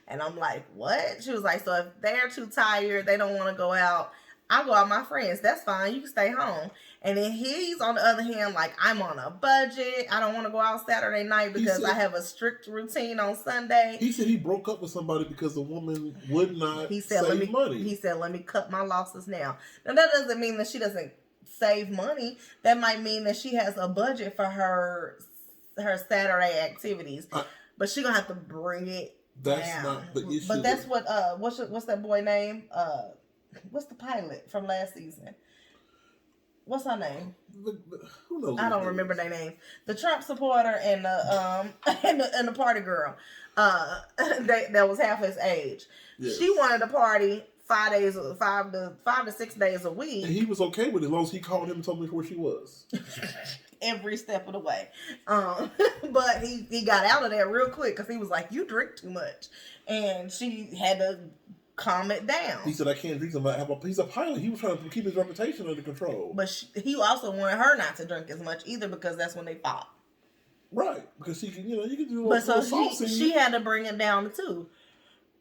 And I'm like, what? She was like, so if they're too tired, they don't want to go out, I'll go out with my friends. That's fine. You can stay home. And then he's, on the other hand, like, I'm on a budget. I don't want to go out Saturday night because I have a strict routine on Sunday. He said he broke up with somebody because the woman would not save money. He said, let me cut my losses now. Now, that doesn't mean that she doesn't save money. That might mean that she has a budget for her Saturday activities. But she's going to have to bring it down. Not the issue. But that's what, what's that boy name? What's the pilot from last season? What's her name? Who knows? I don't remember their names. The Trump supporter and the and the party girl. That was half his age. Yes. She wanted to party 5 to 6 days a week. And he was okay with it as long as he called him and told me where she was. Every step of the way. But he got out of there real quick because he was like, you drink too much. And she had to calm it down. He said, I can't drink. He's a pilot. He was trying to keep his reputation under control. But he also wanted her not to drink as much either because that's when they fought. Right. Because she can, you can do but so she had to bring it down too.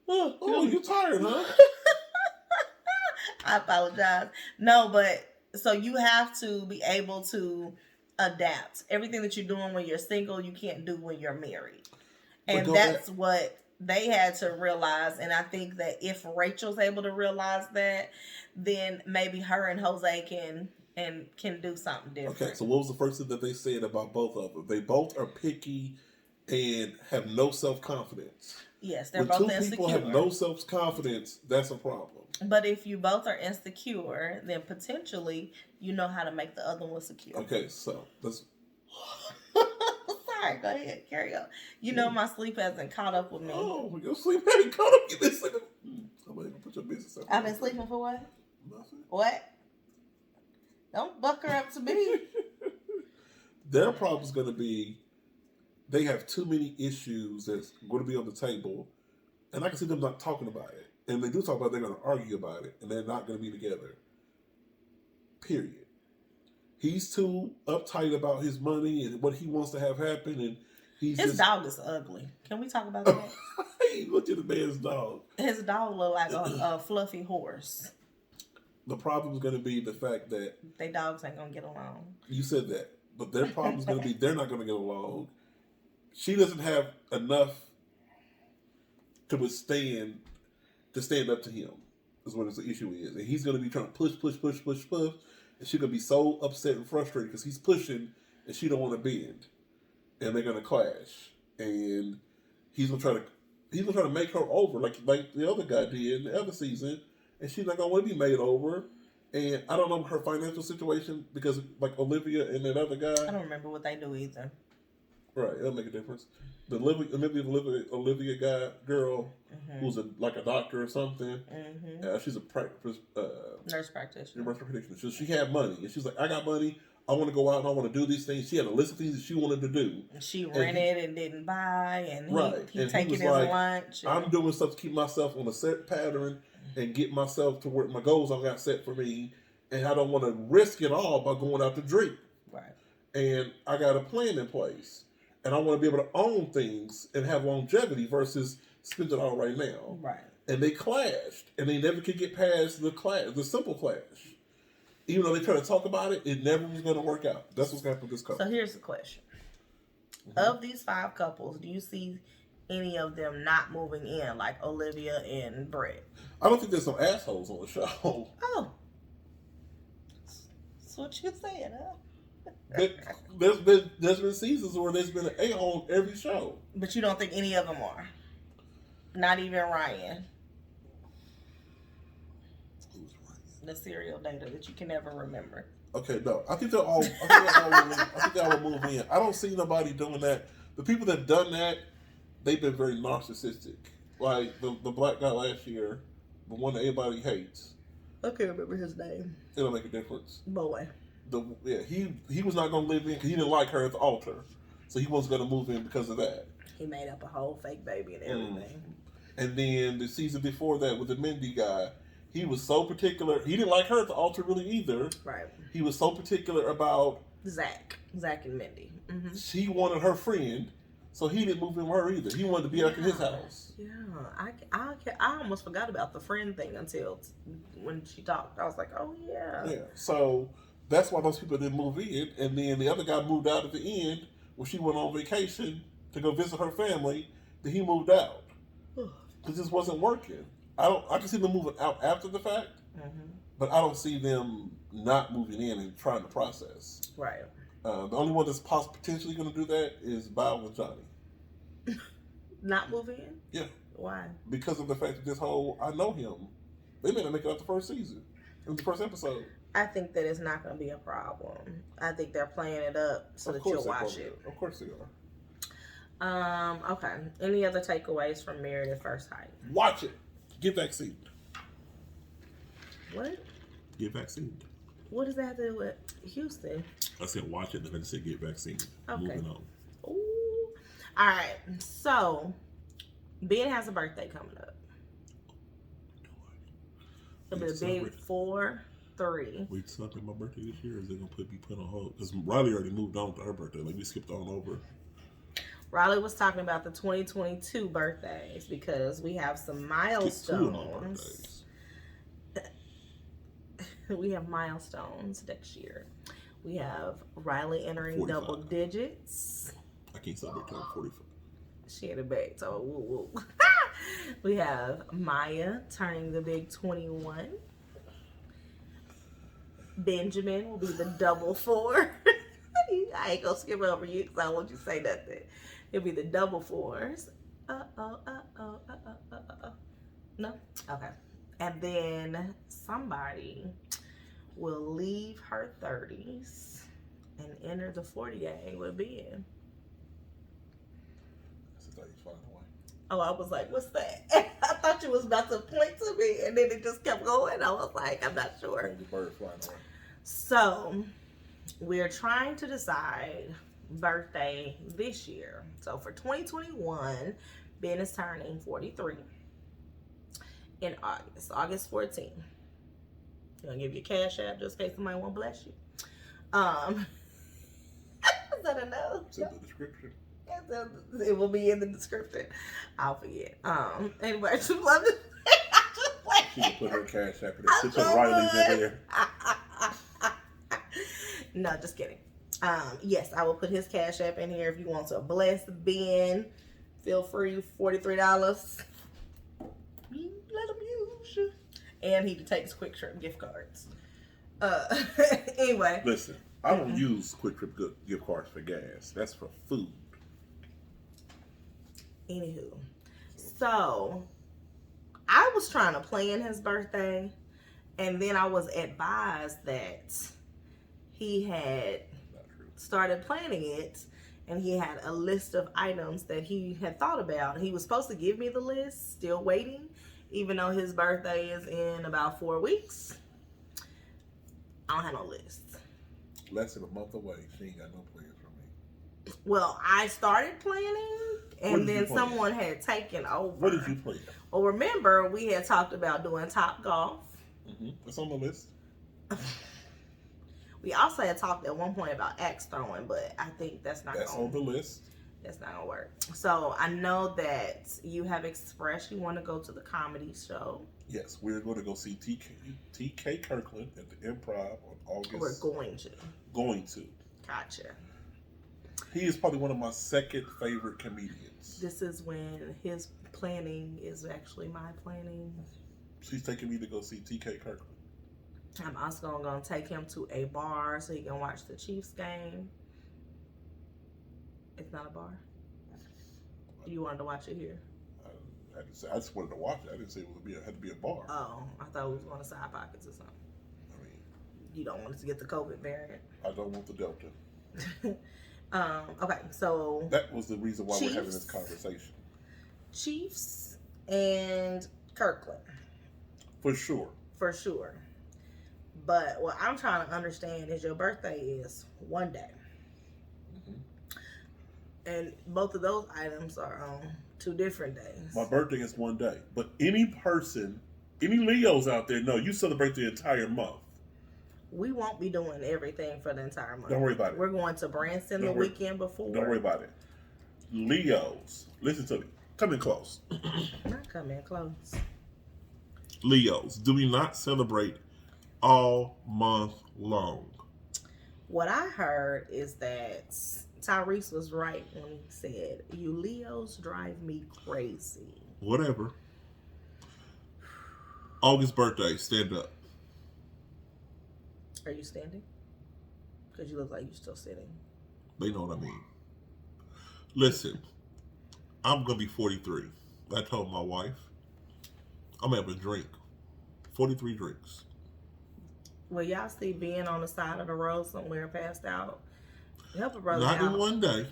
Oh, you're tired, huh? I apologize. No, but so you have to be able to adapt. Everything that you're doing when you're single, you can't do when you're married. And that's what they had to realize. And I think that if Rachel's able to realize that, then maybe her and Jose can do something different. Okay, so what was the first thing that they said about both of them? They both are picky and have no self-confidence. Yes, they're when both insecure. When two people have no self-confidence, that's a problem. But if you both are insecure, then potentially you know how to make the other one secure. Okay, so let's... Sorry, go ahead, carry on. You know my sleep hasn't caught up with me. Oh, your sleep hasn't caught up. You've been sleeping. I'm going to put your business up. I've been sleeping for what? Nothing. What? Don't buck her up to me. Their problem is going to be they have too many issues that's going to be on the table, and I can see them not talking about it. And they do talk about it, they're going to argue about it, and they're not going to be together. Period. He's too uptight about his money and what he wants to have happen, and his dog is ugly. Can we talk about that? He looked at the man's dog. His dog looked like a fluffy horse. The problem is going to be the fact that they dogs ain't going to get along. You said that, but their problem is going to be they're not going to get along. She doesn't have enough to stand up to him. Is what the issue is, and he's going to be trying to push, and she's going to be so upset and frustrated because he's pushing and she don't want to bend, and they're going to clash, and he's going to try to make her over like the other guy did in the other season. And she's not going to want to be made over. And I don't know her financial situation because like Olivia and that other guy. I don't remember what they do either. Right, it'll make a difference. The Olivia girl, who's like a doctor or something. Mm-hmm. She's a nurse practitioner. So she had money. And she's like, I got money. I want to go out and I want to do these things. She had a list of things that she wanted to do. She rented and didn't buy. And he taking his lunch. I'm doing stuff to keep myself on a set pattern and get myself to where my goals I got set for me, and I don't want to risk it all by going out to drink. Right. And I got a plan in place, and I want to be able to own things and have longevity versus spend it all right now. Right. And they clashed, and they never could get past the simple clash. Even though they try to talk about it, it never was going to work out. That's what's happened with this couple. So here's the question: of these 5 couples, do you see any of them not moving in, like Olivia and Brett? I don't think there's some assholes on the show. Oh. That's what you said, huh? There's been seasons where there's been an a-hole on every show. But you don't think any of them are? Not even Ryan? Who's Ryan? The serial dater that you can never remember. Okay, no. I think they all will move in. I don't see nobody doing that. The people that done that, they've been very narcissistic. Like the black guy last year, the one that everybody hates. I can't remember his name. It'll make a difference. Boy. He was not going to live in because he didn't like her at the altar. So he wasn't going to move in because of that. He made up a whole fake baby and everything. And then the season before that with the Mindy guy, he was so particular. He didn't like her at the altar really either. Right. He was so particular about Zach and Mindy. Mm-hmm. She wanted her friend, so he didn't move in with her either. He wanted to be back in his house. Yeah, I almost forgot about the friend thing until when she talked. I was like, oh yeah. Yeah. So that's why those people didn't move in, and then the other guy moved out at the end when she went on vacation to go visit her family. Then he moved out. It just wasn't working. I can see them moving out after the fact, but I don't see them not moving in and trying to process. Right. The only one that's potentially going to do that is Bow and Johnny. Not move in? Yeah. Why? Because of the fact that this whole I know him. They may not make it out the first season. It was the first episode. I think that it's not going to be a problem. I think they're playing it up so that you'll watch it. Of course they are. Okay. Any other takeaways from Married at First Sight? Watch it. Get vaccinated. What? Get vaccinated. What does that have to do with Houston? I said watch it, and I just said get vaccinated. Okay. Moving on. Ooh. All right. So, Ben has a birthday coming up. It'll be the big 4-3. We celebrate my birthday this year, or is it going to be put on hold? Because Riley already moved on to her birthday. Like, we skipped on over. Riley was talking about the 2022 birthdays because we have some milestones. We have milestones next year. We have Riley entering 45. double digits. I can't celebrate till I'm 45. She had a bag, so woo woo. We have Maya turning the big 21. Benjamin will be the double 4. I ain't gonna skip over you because I don't want you to say nothing. It'll be the double 4s. No? Okay. And then somebody will leave her 30s and enter the 40 gang with Ben. Oh, I was like, what's that? I thought you was about to point to me, and then it just kept going. I was like, I'm not sure. The bird flying away. So, we're trying to decide birthday this year. So, for 2021, Ben is turning 43 in August 14th. I'm going to give you a cash app just in case somebody won't bless you. Is that a no? It's in the description. It will be in the description. I'll forget. Anyway, I just love it. She can put her cash app in there. She put Riley's in there. No, just kidding. Yes, I will put his cash app in here if you want to bless Ben. Feel free, $43. Let him use you. And he takes Quick Trip gift cards. Anyway. Listen, I don't use Quick Trip gift cards for gas. That's for food. Anywho, so I was trying to plan his birthday, and then I was advised that he had started planning it, and he had a list of items that he had thought about. He was supposed to give me the list, still waiting, even though his birthday is in about 4 weeks. I don't have no list. Less than a month away. She ain't got no plans for me. Well, I started planning, and then someone had taken over. What did you plan? Well, remember, we had talked about doing Top Golf. It's on the list. We also had talked at one point about axe throwing, but I think that's on the list. That's not gonna work. So I know that you have expressed you want to go to the comedy show. Yes, we're going to go see TK Kirkland at the Improv on August. We're going to. Gotcha. He is probably one of my second favorite comedians. This is when his planning is actually my planning. She's taking me to go see TK Kirkland. I'm also going to take him to a bar so he can watch the Chiefs game. It's not a bar. You wanted to watch it here? I just wanted to watch it. I didn't say it had to be a bar. Oh, I thought we was going to Side Pockets or something. I mean, you don't want us to get the COVID variant. I don't want the Delta. Okay, so that was the reason why we're having this conversation. Chiefs and Kirkland. For sure. But what I'm trying to understand is your birthday is one day. And both of those items are on 2 different days. My birthday is one day. But any Leos out there know you celebrate the entire month. We won't be doing everything for the entire month. Don't worry about it. We're going to Branson Don't the worry. weekend before. Don't worry about it. Leos, listen to me. Come in close. Not coming close. Leos, do we not celebrate all month long? What I heard is that Tyrese was right when he said, "You Leos drive me crazy." Whatever. August birthday, stand up. Are you standing? Because you look like you're still sitting. They know what I mean. Listen, I'm going to be 43. I told my wife, I'm going to have a drink. 43 drinks. Well, y'all see being on the side of the road somewhere passed out. Help a brother Not out. in one day.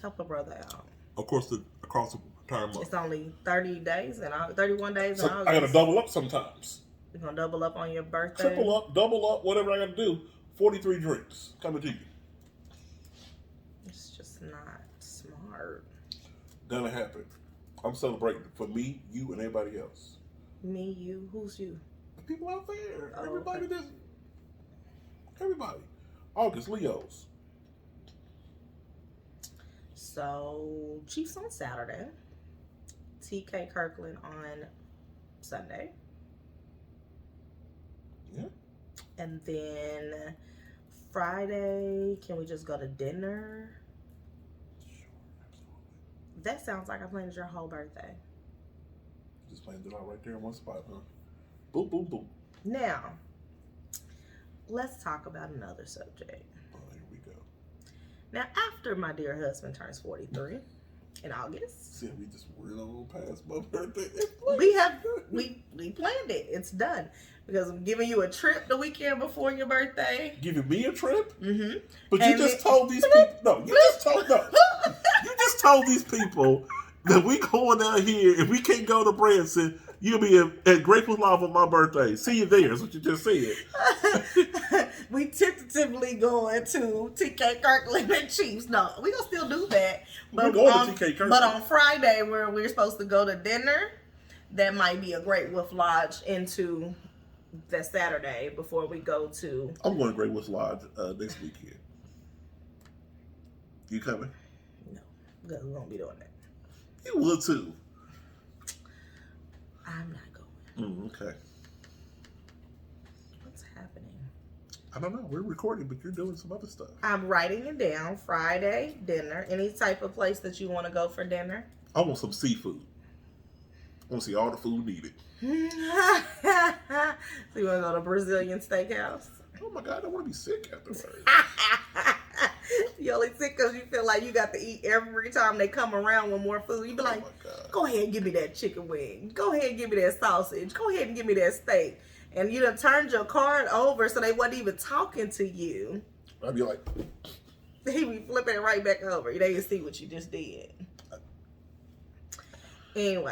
Help a brother out. Of course, across the entire month. It's only 30 days and 31 days So in August. I got to double up sometimes. You're going to double up on your birthday? Triple up, double up, whatever I got to do. 43 drinks coming to you. It's just not smart. Gonna happen. I'm celebrating for me, you, and everybody else. Me, you, who's you? The people out there. Oh, Everybody okay. Everybody. August, Leos. So, Chiefs on Saturday. TK Kirkland on Sunday. Yeah. And then Friday, can we just go to dinner? Sure, absolutely. That sounds like I planned your whole birthday. Just planned it out right there in one spot, huh? Boom, boom, boom. Now, let's talk about another subject. Oh, here we go. Now, after my dear husband turns 43 in August, See, we just went on past my birthday. we planned it. It's done. Because I'm giving you a trip the weekend before your birthday. Giving me a trip? Mm-hmm. But And you just told these people. No, you just told these people that we going out here. If we can't go to Branson, you'll be at Grateful Love on my birthday. See you there. That's what you just said. We tentatively going to TK Kirkland and Chiefs. No, we gonna still do that. We're going to TK Kirkland. But on Friday, where we're supposed to go to dinner, that might be a Great Wolf Lodge into that Saturday before we go to. I'm going to Great Wolf Lodge next weekend. You coming? No, because we won't be doing that. You would too. I'm not going. Okay. What's happening? I don't know. We're recording, but you're doing some other stuff. I'm writing it down. Friday, dinner. Any type of place that you want to go for dinner? I want some seafood. I want to see all the food needed. So you want to go to Brazilian Steakhouse? Oh my God, I don't want to be sick afterwards. You only sick because you feel like you got to eat every time they come around with more food. You be like, oh my God. go ahead and give me that chicken wing. Go ahead and give me that sausage. Go ahead and give me that steak. And you done turned your card over so they wasn't even talking to you. I'd be like, He be flipping it right back over. They didn't see what you just did. Anyway,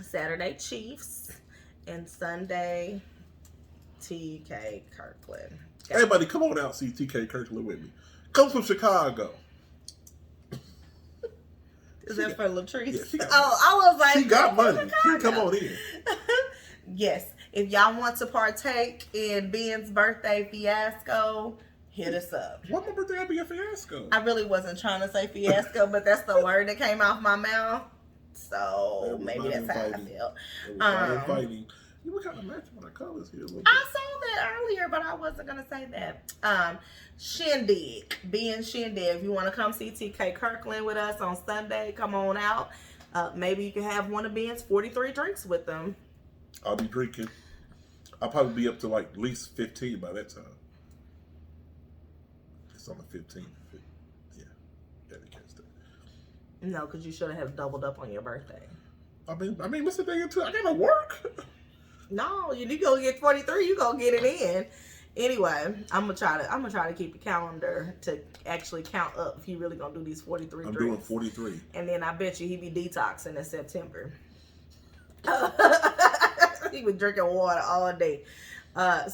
Saturday Chiefs and Sunday TK Kirkland. Okay. everybody come on out, see TK Kirkland with me. Come from Chicago. Is that for Latrice? Yeah, she got I was like, She got money. She Chicago. can come on in. Yes. If y'all want to partake in Ben's birthday fiasco, hit us up. Why my birthday gotta be a fiasco? I really wasn't trying to say fiasco, but that's the word that came off my mouth. So maybe that's how I feel. Fighting. You look kind of matching my colors here a little bit. I saw that earlier, but I wasn't gonna say that. Shindig, Ben Shindig. If you want to come see TK Kirkland with us on Sunday, come on out. Maybe you can have one of Ben's 43 drinks with them. I'll be drinking. I'll probably be up to like at least 15 by that time. It's on the 15th. Yeah, gotta catch that. No, because you should have doubled up on your birthday. I mean, what's the thing into? I gotta work. No, you go get 43. You gonna get it in. Anyway, I'm gonna try to keep a calendar to actually count up if you really gonna do these 43 I'm drinks. doing 43. And then I bet you he be detoxing in September. He was drinking water all day.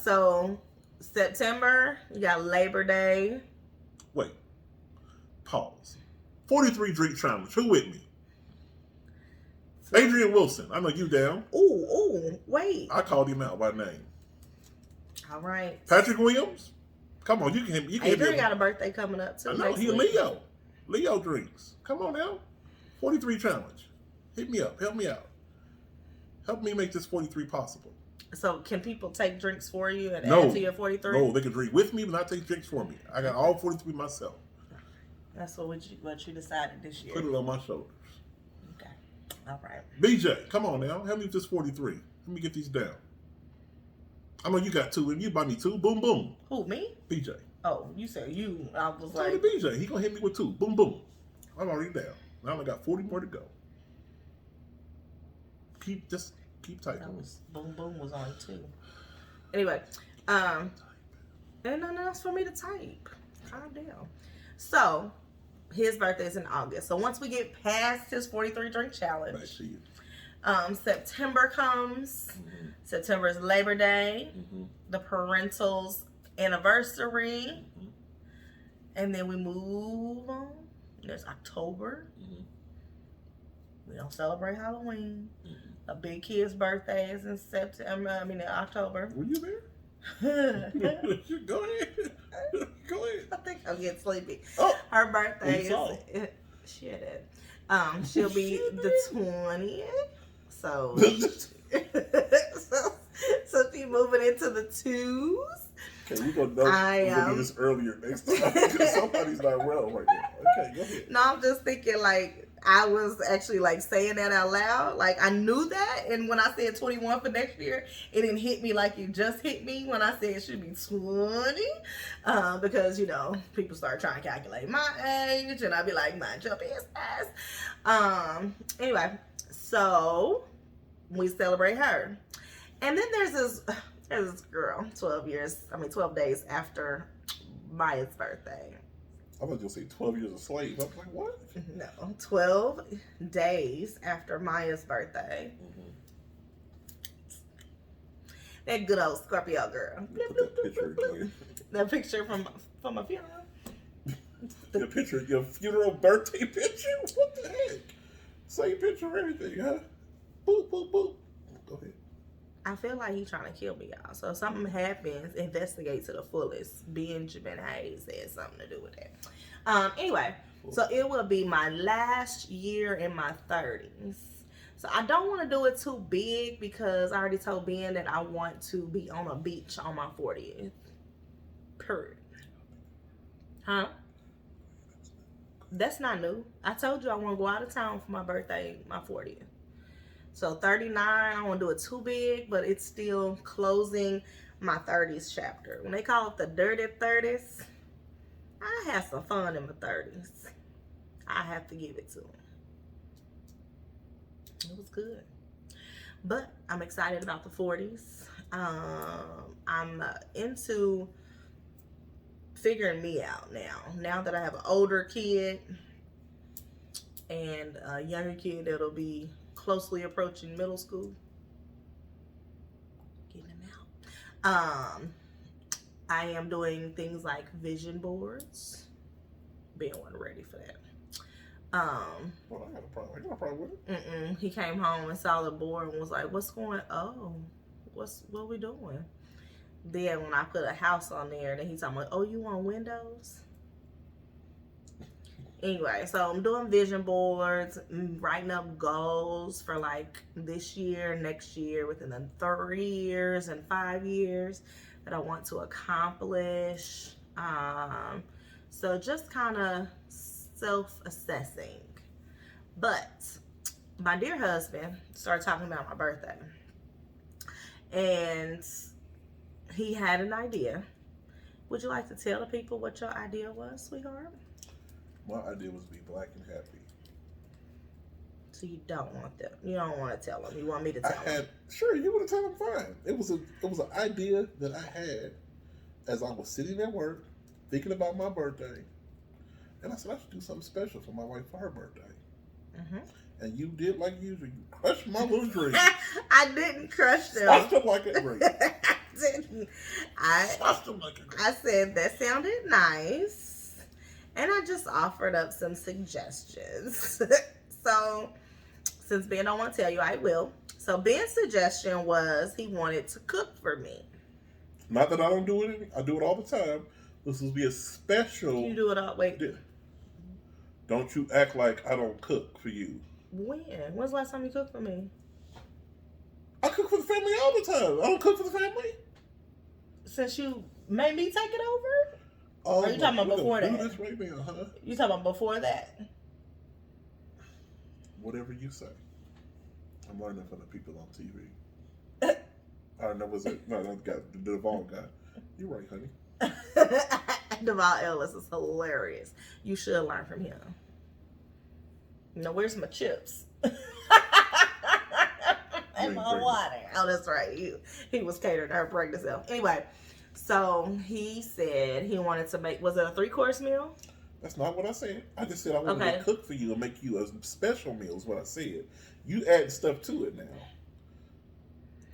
So September, you got Labor Day. Wait. Pause. 43 drink challenge. Who with me? Adrian Wilson. I know you down. Ooh, wait. I called him out by name. All right. Patrick Williams, come on, you can hit Adrian me. got a birthday coming up too. I know, he a Leo. Leo drinks. Come on now. 43 challenge. Hit me up. Help me out. Help me make this 43 possible. So can people take drinks for you and No. add to your 43? No, they can drink with me, but not take drinks for me. I got all 43 myself. That's what you decided this year. Put it on my shoulders. Okay. All right. BJ, come on now. Help me with this 43. Let me get these down. I know you got two. If you buy me two, boom, boom. Who, me? BJ. Oh, you said you. I was Tell like. BJ. He gonna hit me with two. Boom, boom. I'm already down. I only got 40 more to go. Keep typing. That was boom boom was on too. Anyway, and nothing else for me to type. Calm down. So his birthday's in August. So once we get past his 43 drink challenge, Back to you. September comes. Mm-hmm. September is Labor Day, Mm-hmm. the parental's anniversary, Mm-hmm. and then we move on. There's October. Mm-hmm. We don't celebrate Halloween. Mm-hmm. A big kid's birthday is in September. In October. Were you there? Go ahead. Go ahead. I think I'm getting sleepy. Oh, Her birthday so. is shit. She'll be the 20th. So, so she moving into the 2s. Okay, we're gonna do this earlier next time because somebody's not well right now. Okay, go ahead. No, I'm just thinking like I was actually like saying that out loud. Like I knew that, and when I said 21 for next year, it didn't hit me like it just hit me when I said it should be 20. Because people start trying to calculate my age, and I'd be like, mind your business. Anyway, so we celebrate her, and then there's this girl, 12 days after Maya's birthday. I was gonna say 12 years a slave. I was like, what? No, 12 days after Maya's birthday. Mm-hmm. That good old Scorpio girl. Put that picture again. That picture from a funeral. Your picture, your funeral birthday picture? What the heck? Same picture of everything, huh? Boop, boop, boop. Go ahead. I feel like he's trying to kill me, y'all. So if something happens, investigate to the fullest. Benjamin Hayes had something to do with that. Anyway, so it will be my last year in my 30s. So I don't want to do it too big because I already told Ben that I want to be on a beach on my 40th. Period. Huh? That's not new. I told you I want to go out of town for my birthday, my 40th. So 39, I don't want to do it too big, but it's still closing my 30s chapter. When they call it the dirty 30s, I had some fun in my 30s. I have to give it to them. It was good. But I'm excited about the 40s. I'm into figuring me out now. Now that I have an older kid and a younger kid that'll be closely approaching middle school. Getting them out. I am doing things like vision boards. Ben wasn't ready for that. Well, I got a problem with it. He came home and saw the board and was like, what we doing? Then when I put a house on there, then he's talking about, you want windows? Anyway, so I'm doing vision boards, writing up goals for like this year, next year, within the 3 years and 5 years that I want to accomplish. So just kind of self-assessing. But my dear husband started talking about my birthday. And he had an idea. Would you like to tell the people what your idea was, sweetheart? My idea was to be black and happy. So you don't want them. You don't want to tell them. You want me to tell them. Sure, you want to tell them, fine. It was an idea that I had as I was sitting at work thinking about my birthday, and I said I should do something special for my wife for her birthday. Mm-hmm. And you did like usual. You crushed my little dream. I didn't crush them. Crushed them like a dream. I didn't. Crushed them like a dream. I said that sounded nice, and I just offered up some suggestions. So, since Ben don't want to tell you, I will. So Ben's suggestion was he wanted to cook for me. Not that I don't do it. I do it all the time. This will be a special. You do it all. Wait. Don't you act like I don't cook for you. When? When's the last time you cooked for me? I cook for the family all the time. I don't cook for the family. Since you made me take it over? Oh, are you talking about before that? This right now, huh? You talking about before that? Whatever you say. I'm learning from the people on TV. I know was it? No, that guy, the Devon guy. You're right, honey. Devon Ellis is hilarious. You should learn from him. Now, where's my chips? And my water. Oh, that's right. He was catering to her pregnancy. Anyway, so he said he wanted to make, was it a 3-course meal? That's not what I said. I just said I wanted to cook for you and make you a special meal is what I said. You add stuff to it now.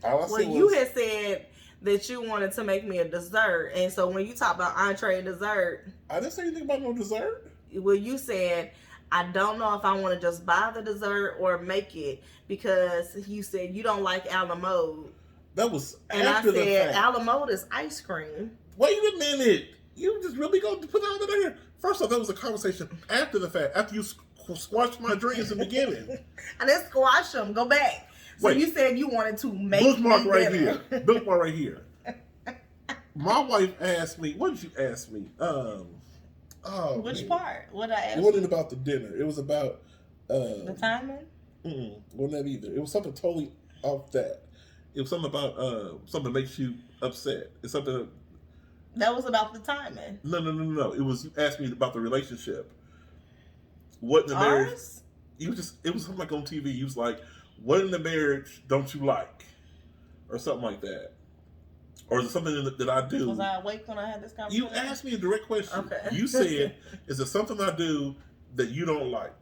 Well, you had said that you wanted to make me a dessert. And so when you talk about entree and dessert. I didn't say anything about no dessert. Well, you said, I don't know if I want to just buy the dessert or make it because you said you don't like a la mode. That was and after the fact. And I said, a la mode is ice cream. Wait a minute. You just really going to put that out there? First off, that was a conversation after the fact. After you squashed my dreams in the beginning. I didn't squash them. Go back. So you said you wanted to make bookmark right here. Bookmark right here. My wife asked me, what did you ask me? Which part? What I asked? It wasn't about the dinner. It was about the timing? Wasn't that either. It was something totally off that. It was something about something that makes you upset. It's something that was about the timing. No. It was, you asked me about the relationship. What in the marriage? It was something like on TV. You was like, what in the marriage don't you like? Or something like that. Or is it something that I do? Was I awake when I had this conversation? You asked me a direct question. Okay. You said, is there something I do that you don't like?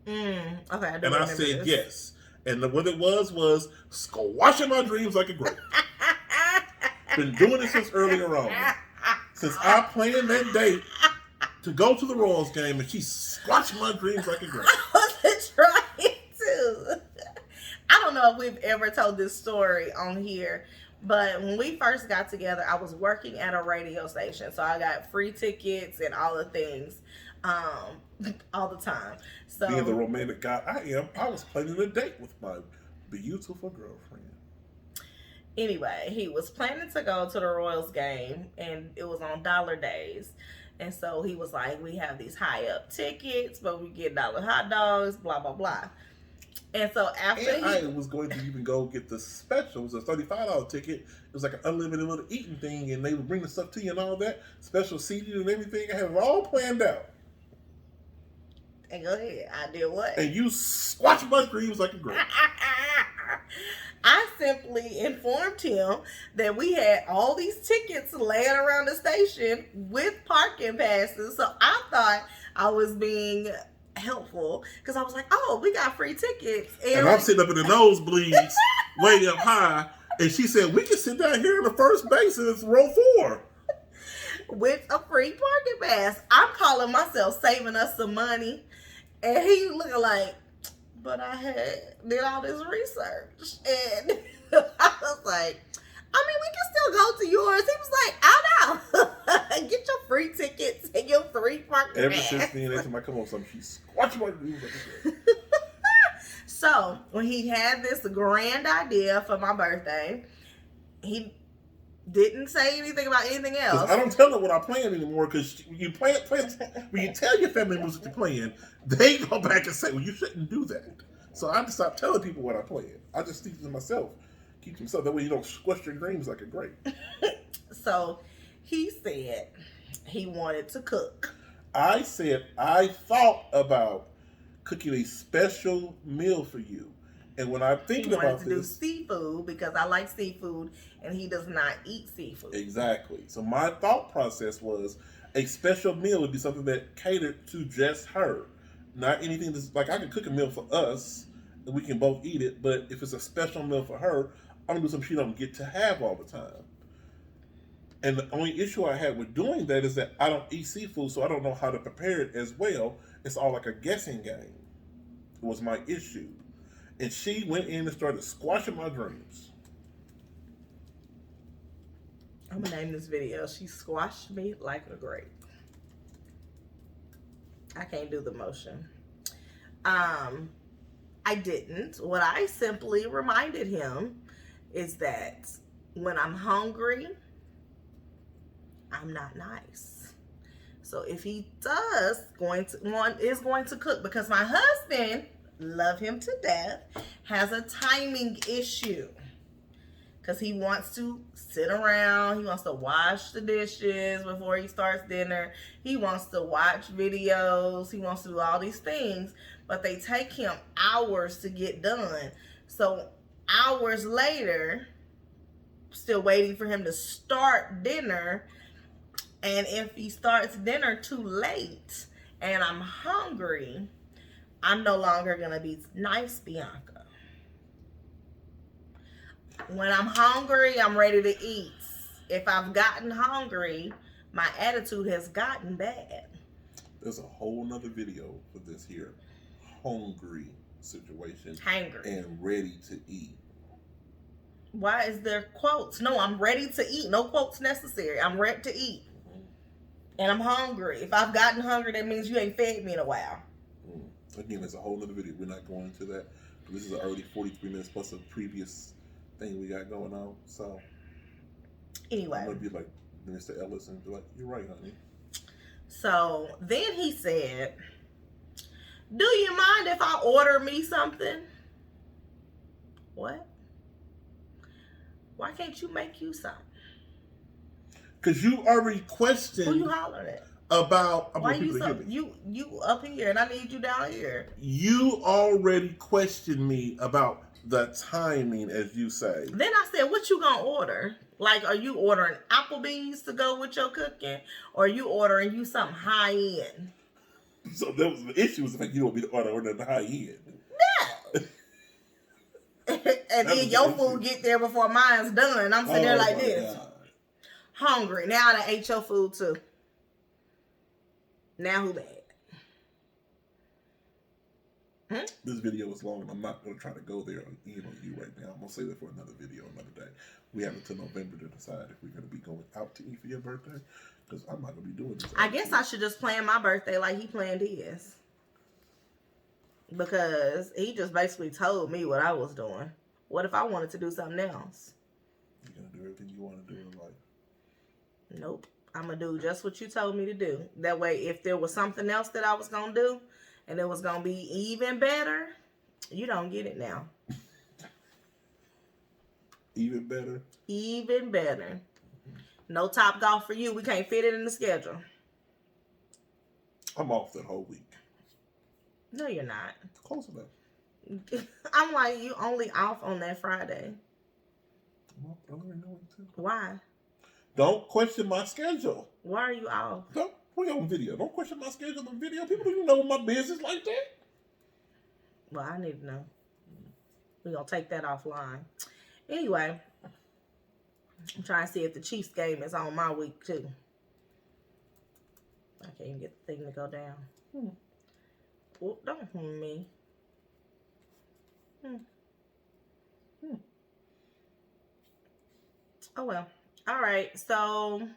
Okay. And I said yes. And what it was squashing my dreams like a grape. Been doing it since earlier on. Since I planned that date to go to the Royals game, and she squashed my dreams like a grape. I wasn't trying to. I don't know if we've ever told this story on here, but when we first got together, I was working at a radio station, so I got free tickets and all the things, all the time. So being the romantic guy I was planning a date with my beautiful girlfriend. Anyway, he was planning to go to the Royals game, and it was on dollar days. And so he was like, we have these high up tickets, but we get dollar hot dogs, blah, blah, blah. And so after I was going to even go get the special. It was a $35 ticket. It was like an unlimited little eating thing, and they would bring the stuff to you and all that. Special seating and everything. I had it all planned out. And go ahead. I did what? And you squashed my dreams like a grape. I simply informed him that we had all these tickets laying around the station with parking passes. So I thought I was being helpful because I was like, oh, we got free tickets. And I'm sitting up in the nosebleeds, way up high. And she said, we can sit down here in the first base and it's row 4. With a free parking pass. I'm calling myself saving us some money. And he looking like, but I did all this research. And I was like, I mean, we can still go to yours. He was like, I know. Get your free tickets and your free parking Ever pass. since then, every time I come on something, she squashed my dreams like a grape. So, when he had this grand idea for my birthday, he didn't say anything about anything else. I don't tell her what I plan anymore because when you when you tell your family members what you're playing, they go back and say, well, you shouldn't do that. So I just stopped telling people what I plan. I just teach them myself. Keep them myself. That way you don't squash your dreams like a grape. So he said he wanted to cook. I said I thought about cooking a special meal for you. And when I'm thinking about this, do seafood because I like seafood and he does not eat seafood. Exactly. So my thought process was a special meal would be something that catered to just her. Not anything that's like I could cook a meal for us and we can both eat it, but if it's a special meal for her, I'm gonna do something she don't get to have all the time. And the only issue I had with doing that is that I don't eat seafood, so I don't know how to prepare it as well. It's all like a guessing game. It was my issue. And she went in and started squashing my dreams. I'm gonna name this video, She Squashed Me Like a Grape. I can't do the motion. I didn't. What I simply reminded him is that when I'm hungry, I'm not nice. So if he is going to cook, because my husband, love him to death, has a timing issue. Because he wants to sit around. He wants to wash the dishes before he starts dinner. He wants to watch videos. He wants to do all these things. But they take him hours to get done. So hours later, still waiting for him to start dinner. And if he starts dinner too late and I'm hungry, I'm no longer going to be nice, Bianca. When I'm hungry, I'm ready to eat. If I've gotten hungry, my attitude has gotten bad. There's a whole nother video for this here hungry situation. Hangry. And ready to eat. Why is there quotes? No, I'm ready to eat. No quotes necessary. I'm ready to eat. And I'm hungry. If I've gotten hungry, that means you ain't fed me in a while. Again, there's a whole other video. We're not going into that. This is already 43 minutes plus a previous thing we got going on. So anyway, I'm gonna be like Mr. Ellis and be like, "You're right, honey." So then he said, "Do you mind if I order me something?" What? Why can't you make you something? Because you already questioned. Who you hollering at? About why you up here and I need you down here? You already questioned me about the timing, as you say. Then I said, "What you gonna order? Like, are you ordering Applebee's to go with your cooking, or are you ordering you something high end?" So that was the issue. Was the fact you don't be ordering the high end. No. And then your food get there before mine's done. I'm sitting there like this, hungry. Now I ate your food too. Now who bad? This video is long, and I'm not going to try to go there on you right now. I'm going to save that for another video another day. We have until November to decide if we're going to be going out to eat for your birthday, because I'm not going to be doing this. I guess I should just plan my birthday like he planned his, because he just basically told me what I was doing. What if I wanted to do something else? You're going to do everything you want to do in life. Nope. I'm going to do just what you told me to do. That way, if there was something else that I was going to do, and it was going to be even better, you don't get it now. Even better? Even better. No Top Golf for you. We can't fit it in the schedule. I'm off that whole week. No, you're not. Close enough. I'm like, you only off on that Friday. I'm off earlier in the week too. Why? Don't question my schedule. Why are you off? Don't. We on video. Don't question my schedule on video. People don't even know my business like that. Well, I need to know. We're going to take that offline. Anyway, I'm trying to see if the Chiefs game is on my week, too. I can't even get the thing to go down. Oh, don't hum me. Oh, well. All right. So,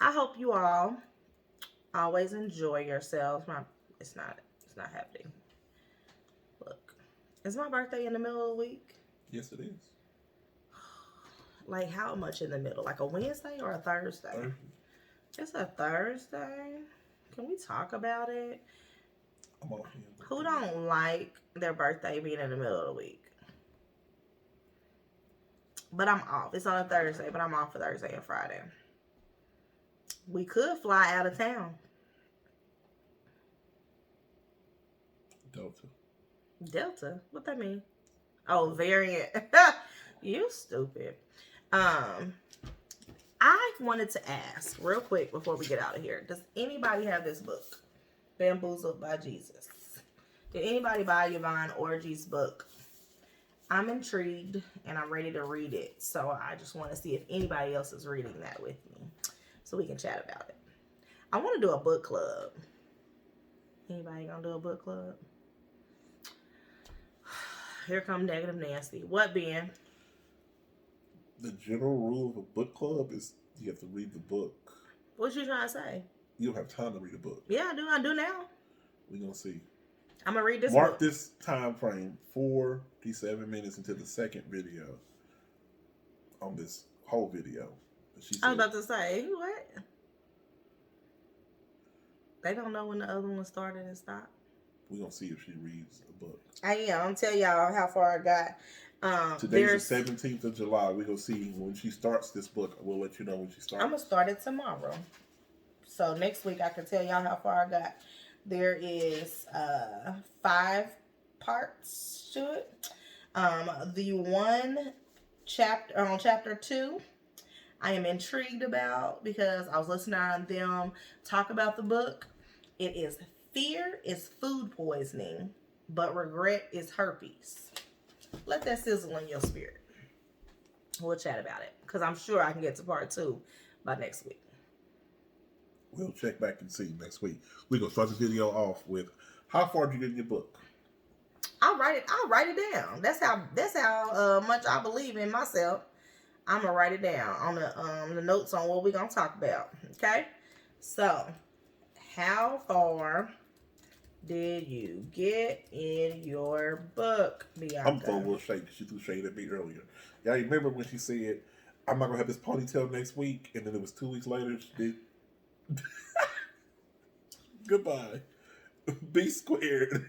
I hope you all always enjoy yourselves. It's not happening. Look, is my birthday in the middle of the week? Yes, it is. Like, how much in the middle? Like a Wednesday or a Thursday? It's a Thursday. Can we talk about it? I'm off here. Who don't like their birthday being in the middle of the week? But I'm off. It's on a Thursday, but I'm off for Thursday and Friday. We could fly out of town. Delta? What that mean? Oh, variant. You stupid. I wanted to ask real quick before we get out of here. Does anybody have this book? Bamboozled by Jesus. Did anybody buy Yvonne Orgy's book? I'm intrigued and I'm ready to read it. So I just want to see if anybody else is reading that with me, so we can chat about it. I want to do a book club. Anybody gonna do a book club? Here come Negative Nancy. What, Ben? The general rule of a book club is You have to read the book. What you trying to say? You don't have time to read a book. Yeah, I do. I do now. We're going to see. I'm going to read this Mark book. this time frame, 47 minutes into the second video on this whole video. I was about to say, what? They don't know when the other one started and stopped. We're going to see if she reads a book. I am. I'm telling y'all how far I got. Today's the 17th of July. We're going to see when she starts this book. We'll let you know when she starts. I'm going to start it tomorrow. So next week I can tell y'all how far I got. There is 5 parts to it. The one chapter on chapter 2, I am intrigued about because I was listening to them talk about the book. It is fear is food poisoning, but regret is herpes. Let that sizzle in your spirit. We'll chat about it because I'm sure I can get to part 2 by next week. We'll check back and see next week. We're going to start this video off with how far did you get in your book? I'll write it down. That's how much I believe in myself. I'm gonna write it down on the notes on what we're gonna talk about. Okay, so how far did you get in your book, Bianca? I'm throwing a little shade because she threw shade at me earlier. Y'all remember when she said, I'm not gonna have this ponytail next week, and then it was 2 weeks later she did. Goodbye. Be squared.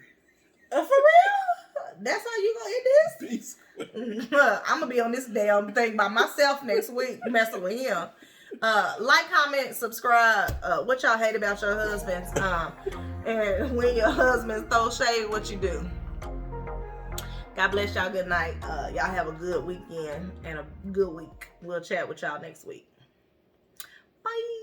For real? That's how you gonna end Be squared. this? I'm gonna be on this damn thing by myself next week, messing with him. Like, comment, subscribe. What y'all hate about your husbands? And when your husbands throw shade, what you do? God bless y'all. Good night. Y'all have a good weekend and a good week. We'll chat with y'all next week. Bye.